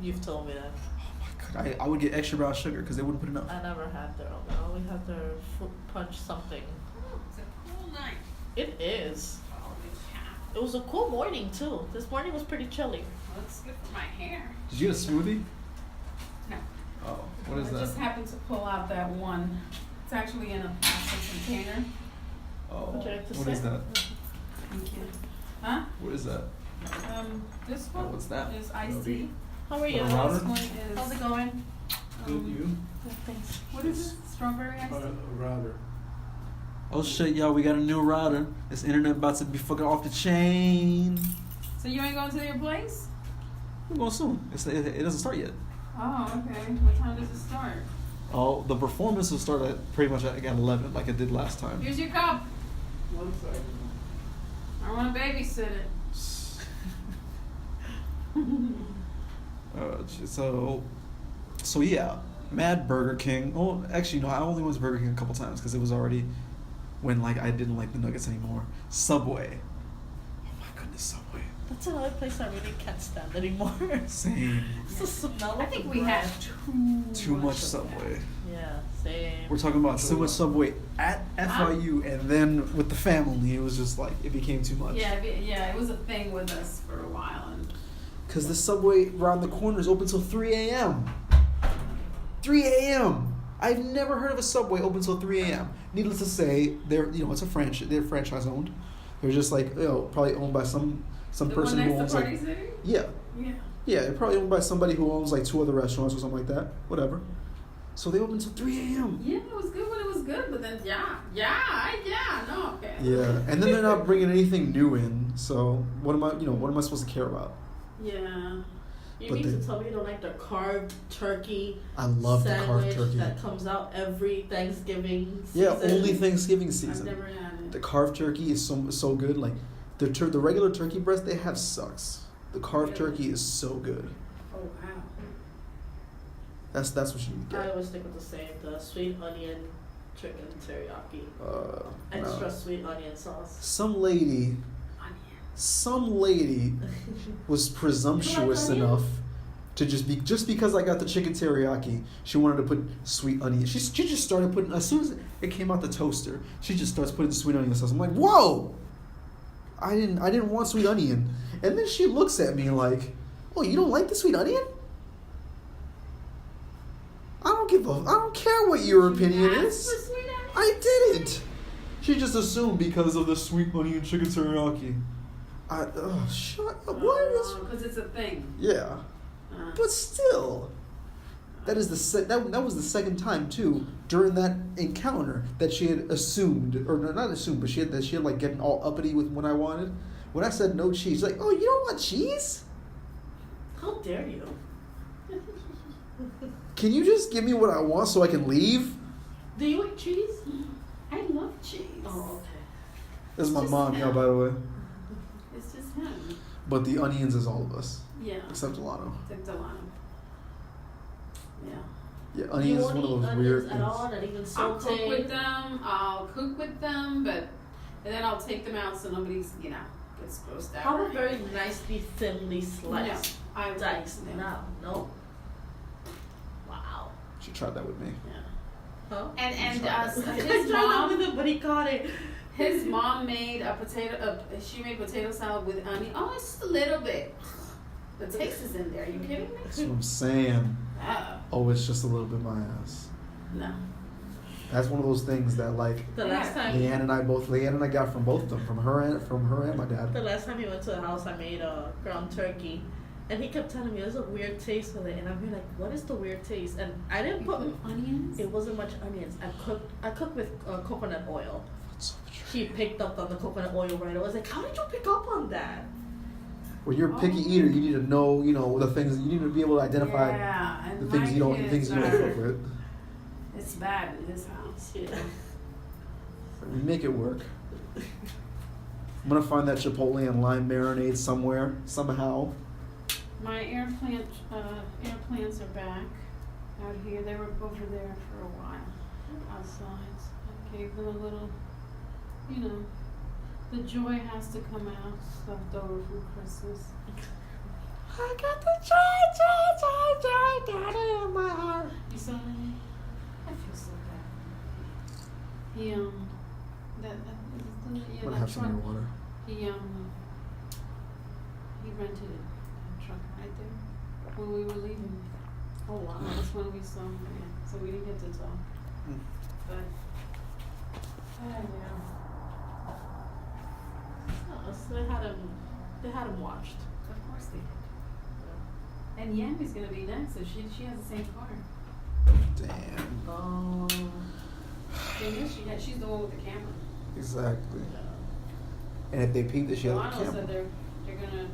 You've told me that. Oh my god, I would get extra brown sugar because they wouldn't put enough. I never had their oatmeal. I always had their fruit punch something. Oh, it's a cool night. It is. Holy cow. It was a cool morning too. This morning was pretty chilly. Well, that's good for my hair. Did you get a smoothie? No. Oh, what is I that? just happened to pull out that one. It's actually in a plastic container. Oh, Would you like to what sit? is that? Thank you. Huh? What is that? This Oh, one what's that? is iced tea. How are you? What, a router? This one is. How's it going? Good, you? Good, thanks. What is it? Strawberry iced tea? Router. Oh shit, y'all, we got a new router. This internet about to be fucking off the chain. So you ain't going to your place? We're going soon. It doesn't start yet. Oh, okay. What time does it start? Oh, the performance will start at pretty much at 11, like it did last time. Here's your cup. 1 second. I want to babysit it. So yeah, Mad Burger King. Oh, actually no, I only went to Burger King a couple times because it was already when like I didn't like the nuggets anymore. Subway. Oh my goodness, Subway. That's another place I really can't stand anymore. Same. It's the smell I of think the we bread. had Too much of Subway. that. Yeah, same. We're talking about so much Subway at FIU, and then with the family, it was just like it became too much. Yeah, it was a thing with us for a while, and Cause the Subway around the corner is open till 3 a.m. 3 a.m. I've never heard of a Subway open till 3 a.m. Needless to say, it's a franchise. They're franchise owned. They're just like probably owned by some the person one who next owns to Party like City? yeah. Yeah. They're probably owned by somebody who owns like 2 other restaurants or something like that. Whatever. So they open till 3 a.m. Yeah, it was good when it was good, but then no, okay. Yeah, and then they're not bringing anything new in. So what am I supposed to care about? Yeah. You But mean they- to tell me you don't like the carved turkey I love the sandwich carved turkey. that comes out every Thanksgiving Yeah, season? only Thanksgiving I've season. never had it. The carved turkey is so good. Like the regular turkey breast they have sucks. The carved Really? turkey is so good. Oh wow. That's what you need to I get. always stick with the same, the sweet onion chicken teriyaki. No. Extra sweet onion sauce. Some lady was presumptuous onion? enough to just because I got the chicken teriyaki, she wanted to put sweet onion. She just started putting, as soon as it came out the toaster, she just starts putting sweet onion sauce. I'm like, whoa! I didn't want sweet onion. And then she looks at me like, oh, you don't like the sweet onion? I don't care what your opinion is. I didn't. She just assumed because of the sweet onion chicken teriyaki. Shut up. What is? Because it's a thing. Yeah, but still, that is that was the second time too during that encounter that she had assumed, or not assumed, but she had like getting all uppity with what I wanted. When I said no cheese, she's like, oh, you don't want cheese? How dare you? Can you just give me what I want so I can leave? Do you eat cheese? I love cheese. Oh, okay. This is my Just mom, him. yeah, by the way. It's just him. But the onions is all of us, Yeah. except Delano. Take Delano. Yeah. Yeah, You onions is won't one of eat those onions weird at things. all, not even I'll cook with sauteed? them. I'll cook with them, but and then I'll take them out so nobody's gets grossed out. How or about very anything. nicely thinly sliced? No, I Diced? no. No. Wow. She tried that with me. Yeah. Huh? And I his tried that mom, with him, but he got it. his mom made a potato. She made potato salad with onion. Oh, it's just a little bit. The taste is in there. Are you kidding me? That's what I'm saying. Oh, Oh, it's just a little bit my ass. no. That's one of those things that like The last time, Leanne and I got from both of them, from her and my dad. the last time he went to the house, I made a ground turkey, and he kept telling me there's a weird taste with it, and I'm like, what is the weird taste? And I didn't You put. put onions. It wasn't much onions. I cooked with coconut oil. She picked up on the coconut oil right away. I was like, how did you pick up on that? When you're a picky eater, you need to know, the things you need to be able to identify Yeah, and the things you don't fuck with. It's bad in his house. Yeah. We make it work. I'm gonna find that Chipotle and lime marinade somewhere, somehow. My air plants are back out here. They were over there for a while outside. So I gave them a little, the joy has to come out left over from Christmas. I got the joy, daddy in my heart. You saw that? I feel so bad. He I'm gonna have some truck. more water. He rented a truck right there when we were leaving. Oh wow. That's when we saw him. Yeah. So we didn't get to talk. Mm. But yeah. Oh, so they They had them watched. Of course they did. And Yami's gonna be next, so she has the same car. Damn. Oh. She's the one with the camera. Exactly. And if they peep that she has a Lionel said camera. they're gonna.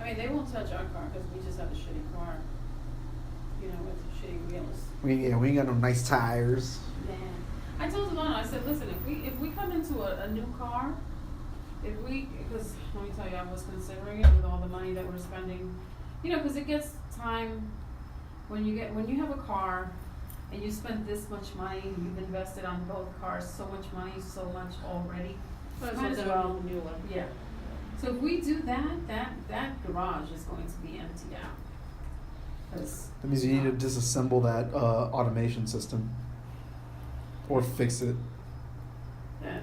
I mean, they won't touch our car because we just have a shitty car. You know, with shitty wheels. We ain't got no nice tires. Yeah. I told Lionel, I said, listen, if we come into a new car, because let me tell you, I was considering it with all the money that we're spending. You know, because it gets time when you have a car and you spend this much money, you've invested on both cars so much money, so much already. Might as well. New one. Yeah. So if we do that garage is going to be emptied out. That means you need to disassemble that automation system. Or fix it. Yeah.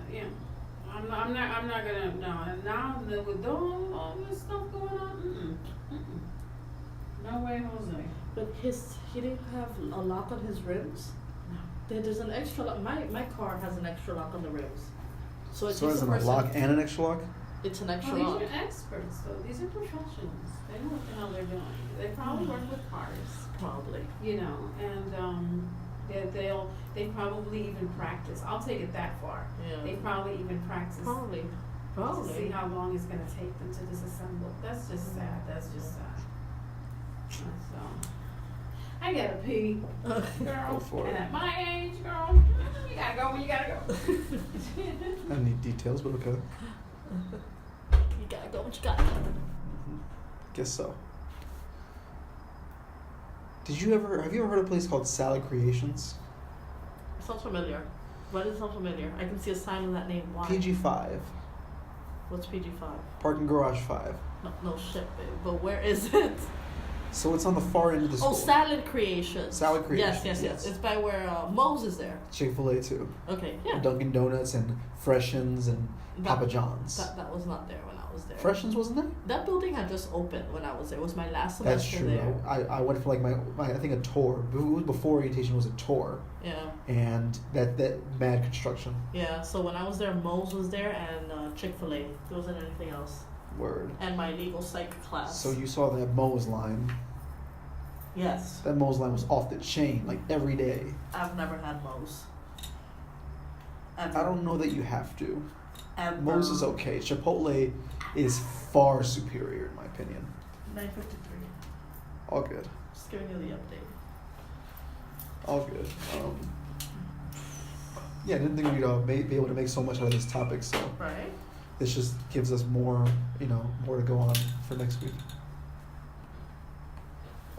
I'm not gonna, no. And now that with all this stuff going on, no way, Jose. But he didn't have a lock on his rims. No. There's an extra lock. My car has an extra lock on the rims. So it's So just is a it a person. lock and an extra lock? It's an extra Well, lock. these are experts, though. These are professionals. They know what the hell they're doing. They probably work with cars, Probably. you know, and they probably even practice. I'll take it that far. Yeah. They probably even practice Probably. to see how long it's gonna take them to disassemble. That's just sad. That's just sad. So I gotta pee, girl. Go for And it. at my age, girl, you gotta go when you gotta go. I don't need details, but okay. You gotta go what you gotta go. Guess so. Have you ever heard of a place called Salad Creations? Sounds familiar. Why does it sound familiar? I can see a sign with that name. Why? PG5. What's PG5? Parking Garage 5. No shit, babe. But where is it? So it's on the far end of the school. Oh, Salad Creations. Salad Creations, Yes. yes. It's by where Moe's is there. Chick-fil-A too. Okay, yeah. Dunkin' Donuts and Freshens and Papa John's. That was not there when I was there. Freshens wasn't there? That building had just opened when I was there. It was my last That's semester true. there. I went for like my I think a tour. It was before orientation was a tour. Yeah. And that mad construction. Yeah, so when I was there, Moe's was there and Chick-fil-A. There wasn't anything else. Word. And my legal psych class. So you saw that Moe's line. Yes. That Moe's line was off the chain, like every day. I've never had Moe's. Ever. I don't know that you have to. Ever. Moe's is okay. Chipotle is far superior in my opinion. 9:53. All good. Just giving you the update. All good. Yeah, I didn't think we'd be able to make so much out of this topic, so Right? this just gives us more to go on for next week.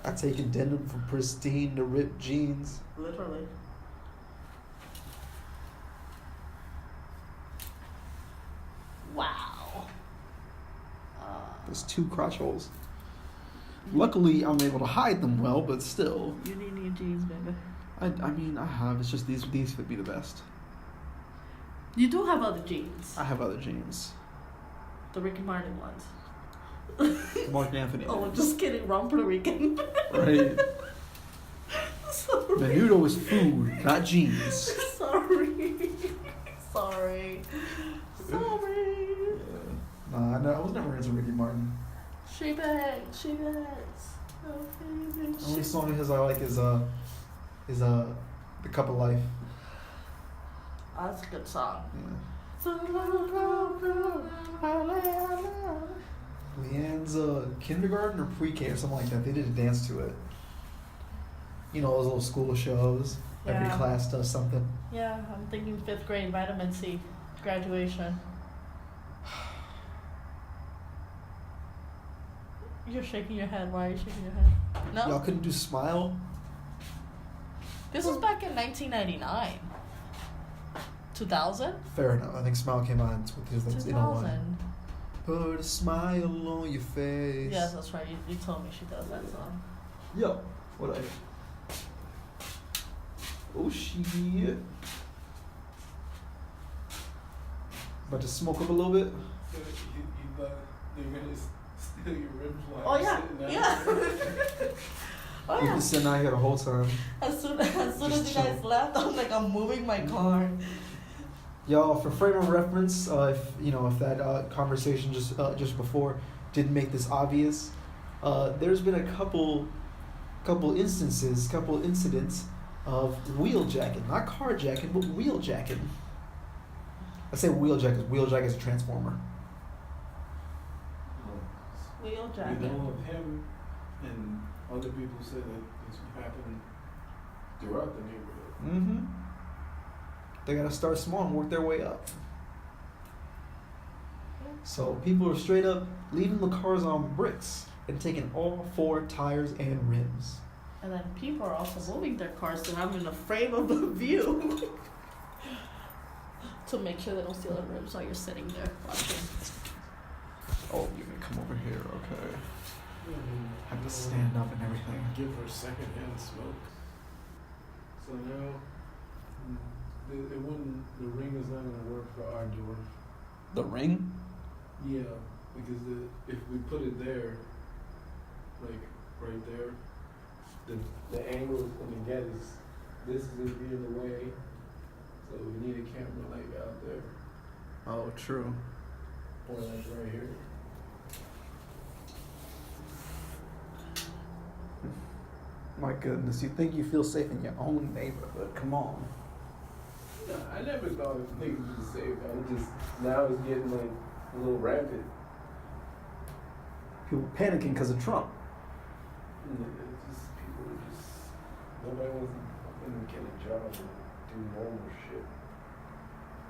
I taken denim from pristine to ripped jeans. Literally. Wow. There's 2 crotch holes. Luckily, I'm able to hide them well, but still. You need new jeans, baby. I mean, I have. It's just these fit me the best. You do have other jeans. I have other jeans. The Ricky Martin ones. Mark Anthony. Oh, I'm just kidding. Wrong Puerto Rican. Right. Sorry. Menudo is food, not jeans. Sorry. Sorry. Sorry. Nah, I was never into Ricky Martin. She begs. She begs. Okay, The only song of his I like is The Cup of Life. Oh, that's a good song. Yeah. Leanne's kindergarten or pre-K or something like that. They did a dance to it. You know those little school shows. Every Yeah. class does something. Yeah, I'm thinking 5th grade, vitamin C, graduation. You're shaking your head. Why are you shaking your head? No? Y'all couldn't do Smile? This was back in 1999. 2000? Fair enough. I think Smile came on with his 2000. Put a smile on your face. Yes, that's right. You told me she does that song. Yo, what I? Oh shit. About to smoke up a little bit. So you're gonna steal your rims while Oh, you're yeah. sitting down? Yeah. Oh, We've yeah. been sitting out here the whole time. As soon as Just you guys chill. left, I'm moving my car. Y'all, for frame of reference, if that conversation just before didn't make this obvious, there's been a couple incidents of wheeljacking, not carjacking, but wheeljacking. I say wheeljack because wheeljack is a transformer. Wheel You jacket. know of him and other people say that it's happening throughout the neighborhood. Mm-hmm. They gotta start small and work their way up. So people are straight up leaving the cars on bricks and taking all 4 tires and rims. And then people are also moving their cars to have in a frame of the view to make sure they don't steal the rims while you're sitting there watching. Oh, you're gonna come over here, okay. Mm-hmm. Have to stand up and everything. Give her secondhand smoke. So now, the ring is not going to work for our door. The ring? Yeah, because if we put it there, like right there, the angle it's going to get is, this is going to be in the way. So we need a camera like out there, Oh, true. or like right here. My goodness, you think you feel safe in your own neighborhood? Come on. No, I never thought niggas was safe. I just, now it's getting like a little rampant. People panicking because of Trump. It's just, people are just, nobody wants to get a job and do normal shit.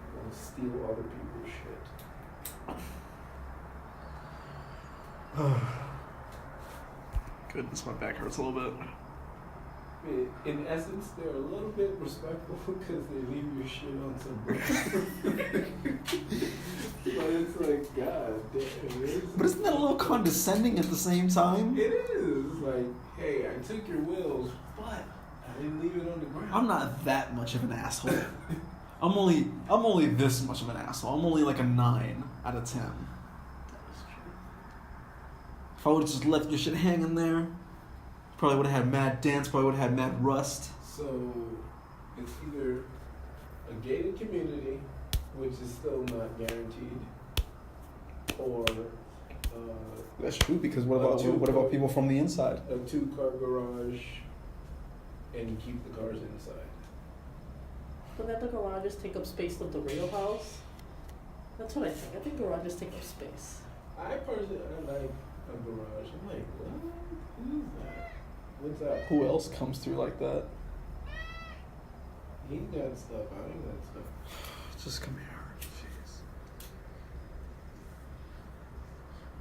They want to steal other people's shit. Goodness, my back hurts a little bit. In essence, they're a little bit respectful because they leave your shit on some bricks. But it's like, God damn, it is. But isn't that a little condescending at the same time? It is. Like, hey, I took your wheels, but I didn't leave it on the ground. I'm not that much of an asshole. I'm only this much of an asshole. I'm only like a 9 out of 10. That is true. If I would have just left your shit hanging there, probably would have had mad dents, probably would have had mad rust. So it's either a gated community, which is still not guaranteed, or That's true, because what about people from the inside? a 2-car garage, and you keep the cars inside. But then the garages take up space of the real house. That's what I think. I think garages take up space. I personally, I like a garage. I'm like, what? Who is that? What's that? Who else comes through like that? He got stuff. I ain't got stuff. Just come here. Jeez.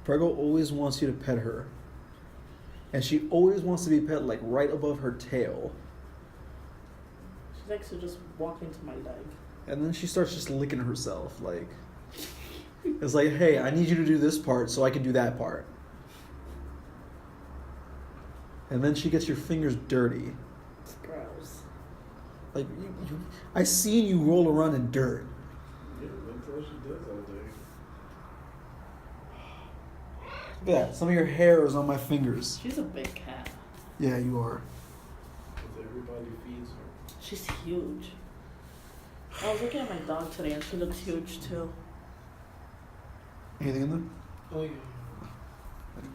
Prego always wants you to pet her. And she always wants to be pet like right above her tail. She likes to just walk into my leg. And then she starts just licking herself. Like, it's like, hey, I need you to do this part so I can do that part. And then she gets your fingers dirty. It's gross. Like, I seen you roll around in dirt. Yeah, that's all she does all day. Look at that. Some of your hair is on my fingers. She's a big cat. Yeah, you are. Because everybody feeds her. She's huge. I was looking at my dog today and she looks huge too. Anything in there? Oh, yeah. It's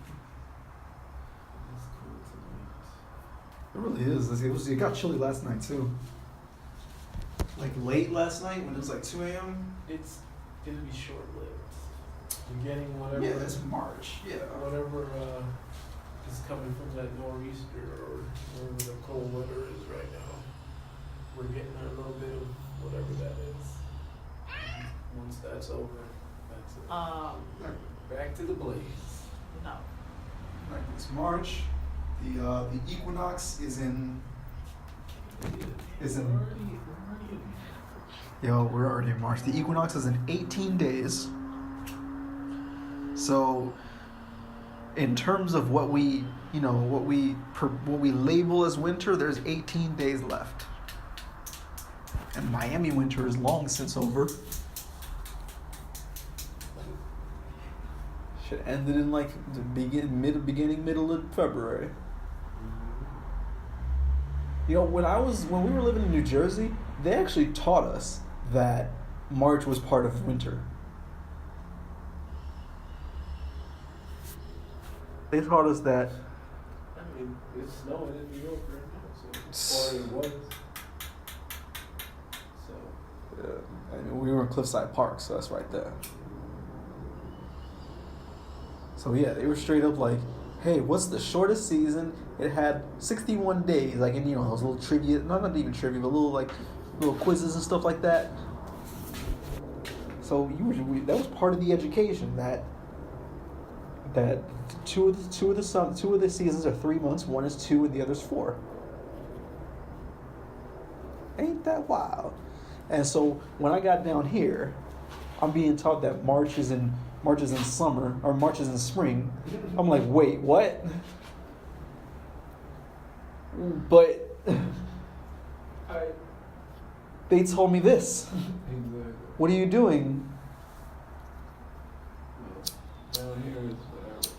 cool tonight. It really is. It got chilly last night too. Like late last night when it was like 2 a.m. It's gonna be short-lived. You're getting whatever. Yeah, it's March. Yeah. Whatever is coming from that nor'easter or wherever the cold weather is right now. We're getting a little bit of whatever that is. Once that's over, that's it. Back to the blaze. No. Right, it's March. The equinox is in. We're already in March. The equinox is in 18 days. So, in terms of what we label as winter, there's 18 days left. And Miami winter is long since over. Shit ended in like the middle of February. You know, when we were living in New Jersey, they actually taught us that March was part of winter. They taught us that. I mean, it's snowing in New York right now, so, or it was. So. Yeah, I mean, we were in Cliffside Park, so that's right there. So yeah, they were straight up like, hey, what's the shortest season? It had 61 days, like, and those little trivia, not even trivia, but little quizzes and stuff like that. So that was part of the education that two of the seasons are 3 months, one is 2 and the other's 4. Ain't that wild? And so when I got down here, I'm being taught that March is in summer or March is in spring. I'm like, wait, what? But they told me this. Exactly. What are you doing? Down here is whatever.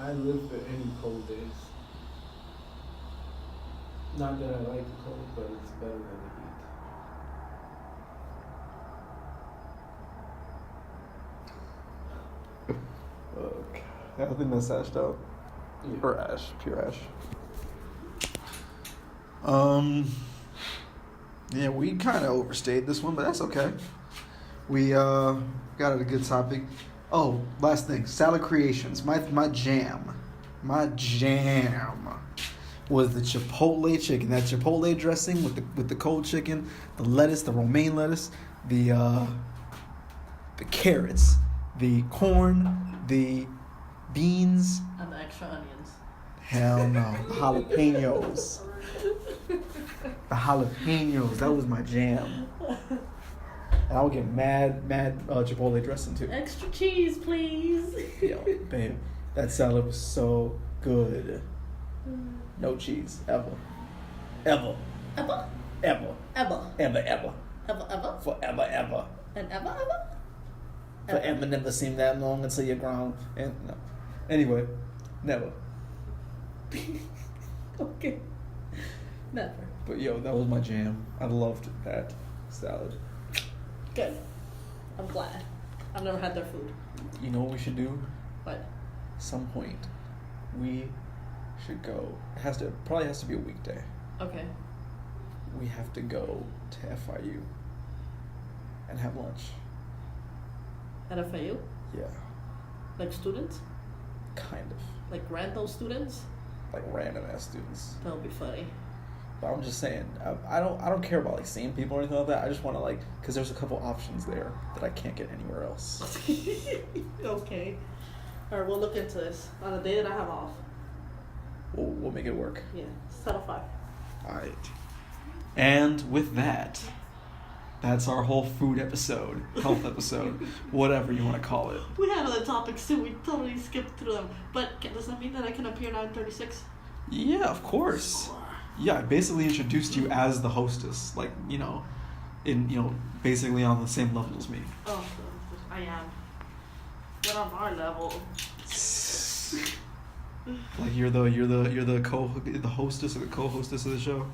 I live for any cold days. Not that I like the cold, but it's better than the heat. Okay. I think that's ashed out. Yeah. Or ash, pure ash. Yeah, we kind of overstayed this one, but that's okay. We got at a good topic. Oh, last thing, salad creations. My jam was the chipotle chicken. That chipotle dressing with the cold chicken, the lettuce, the romaine lettuce, the carrots, the corn, the beans. And the extra onions. Hell no, the jalapenos. The jalapenos, that was my jam. And I would get mad chipotle dressing too. Extra cheese, please. Yo, babe, that salad was so good. No cheese, ever. Ever? Ever. Ever? Ever. Ever, ever? Forever. And ever? Forever never seemed that long until you're grown. And no. Anyway, never. Okay. Never. But yo, that was my jam. I loved that salad. Good. I'm glad. I've never had their food. You know what we should do? What? Some point, we should go. Probably has to be a weekday. Okay. We have to go to FIU and have lunch. At FIU? Yeah, Like students? kind of. Like random students? Like random ass students. That would be funny. But I'm just saying, I don't care about like seeing people or anything like that. I just want to like, cause there's a couple options there that I can't get anywhere else. Okay. Alright, we'll look into this on a day that I have off. We'll make it work. Yeah. Set of 5. All right. And with that, that's our whole food episode, health episode, whatever you want to call it. We had other topics too. We totally skipped through them. But does that mean that I can appear now in 36? Yeah, of course. Yeah, I basically introduced you as the hostess, like, basically on the same level as me. Oh, I am. But on our level. Like you're the hostess or the co-hostess of the show.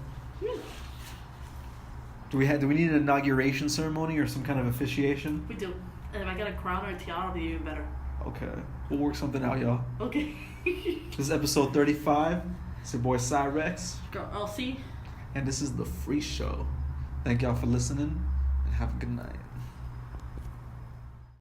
Do we need an inauguration ceremony or some kind of officiation? We do. And if I get a crown or a tiara, it'll be even better. Okay, we'll work something out, y'all. Okay. This is episode 35. It's your boy Cyrex. Girl, Elsy. And this is the free show. Thank y'all for listening and have a good night.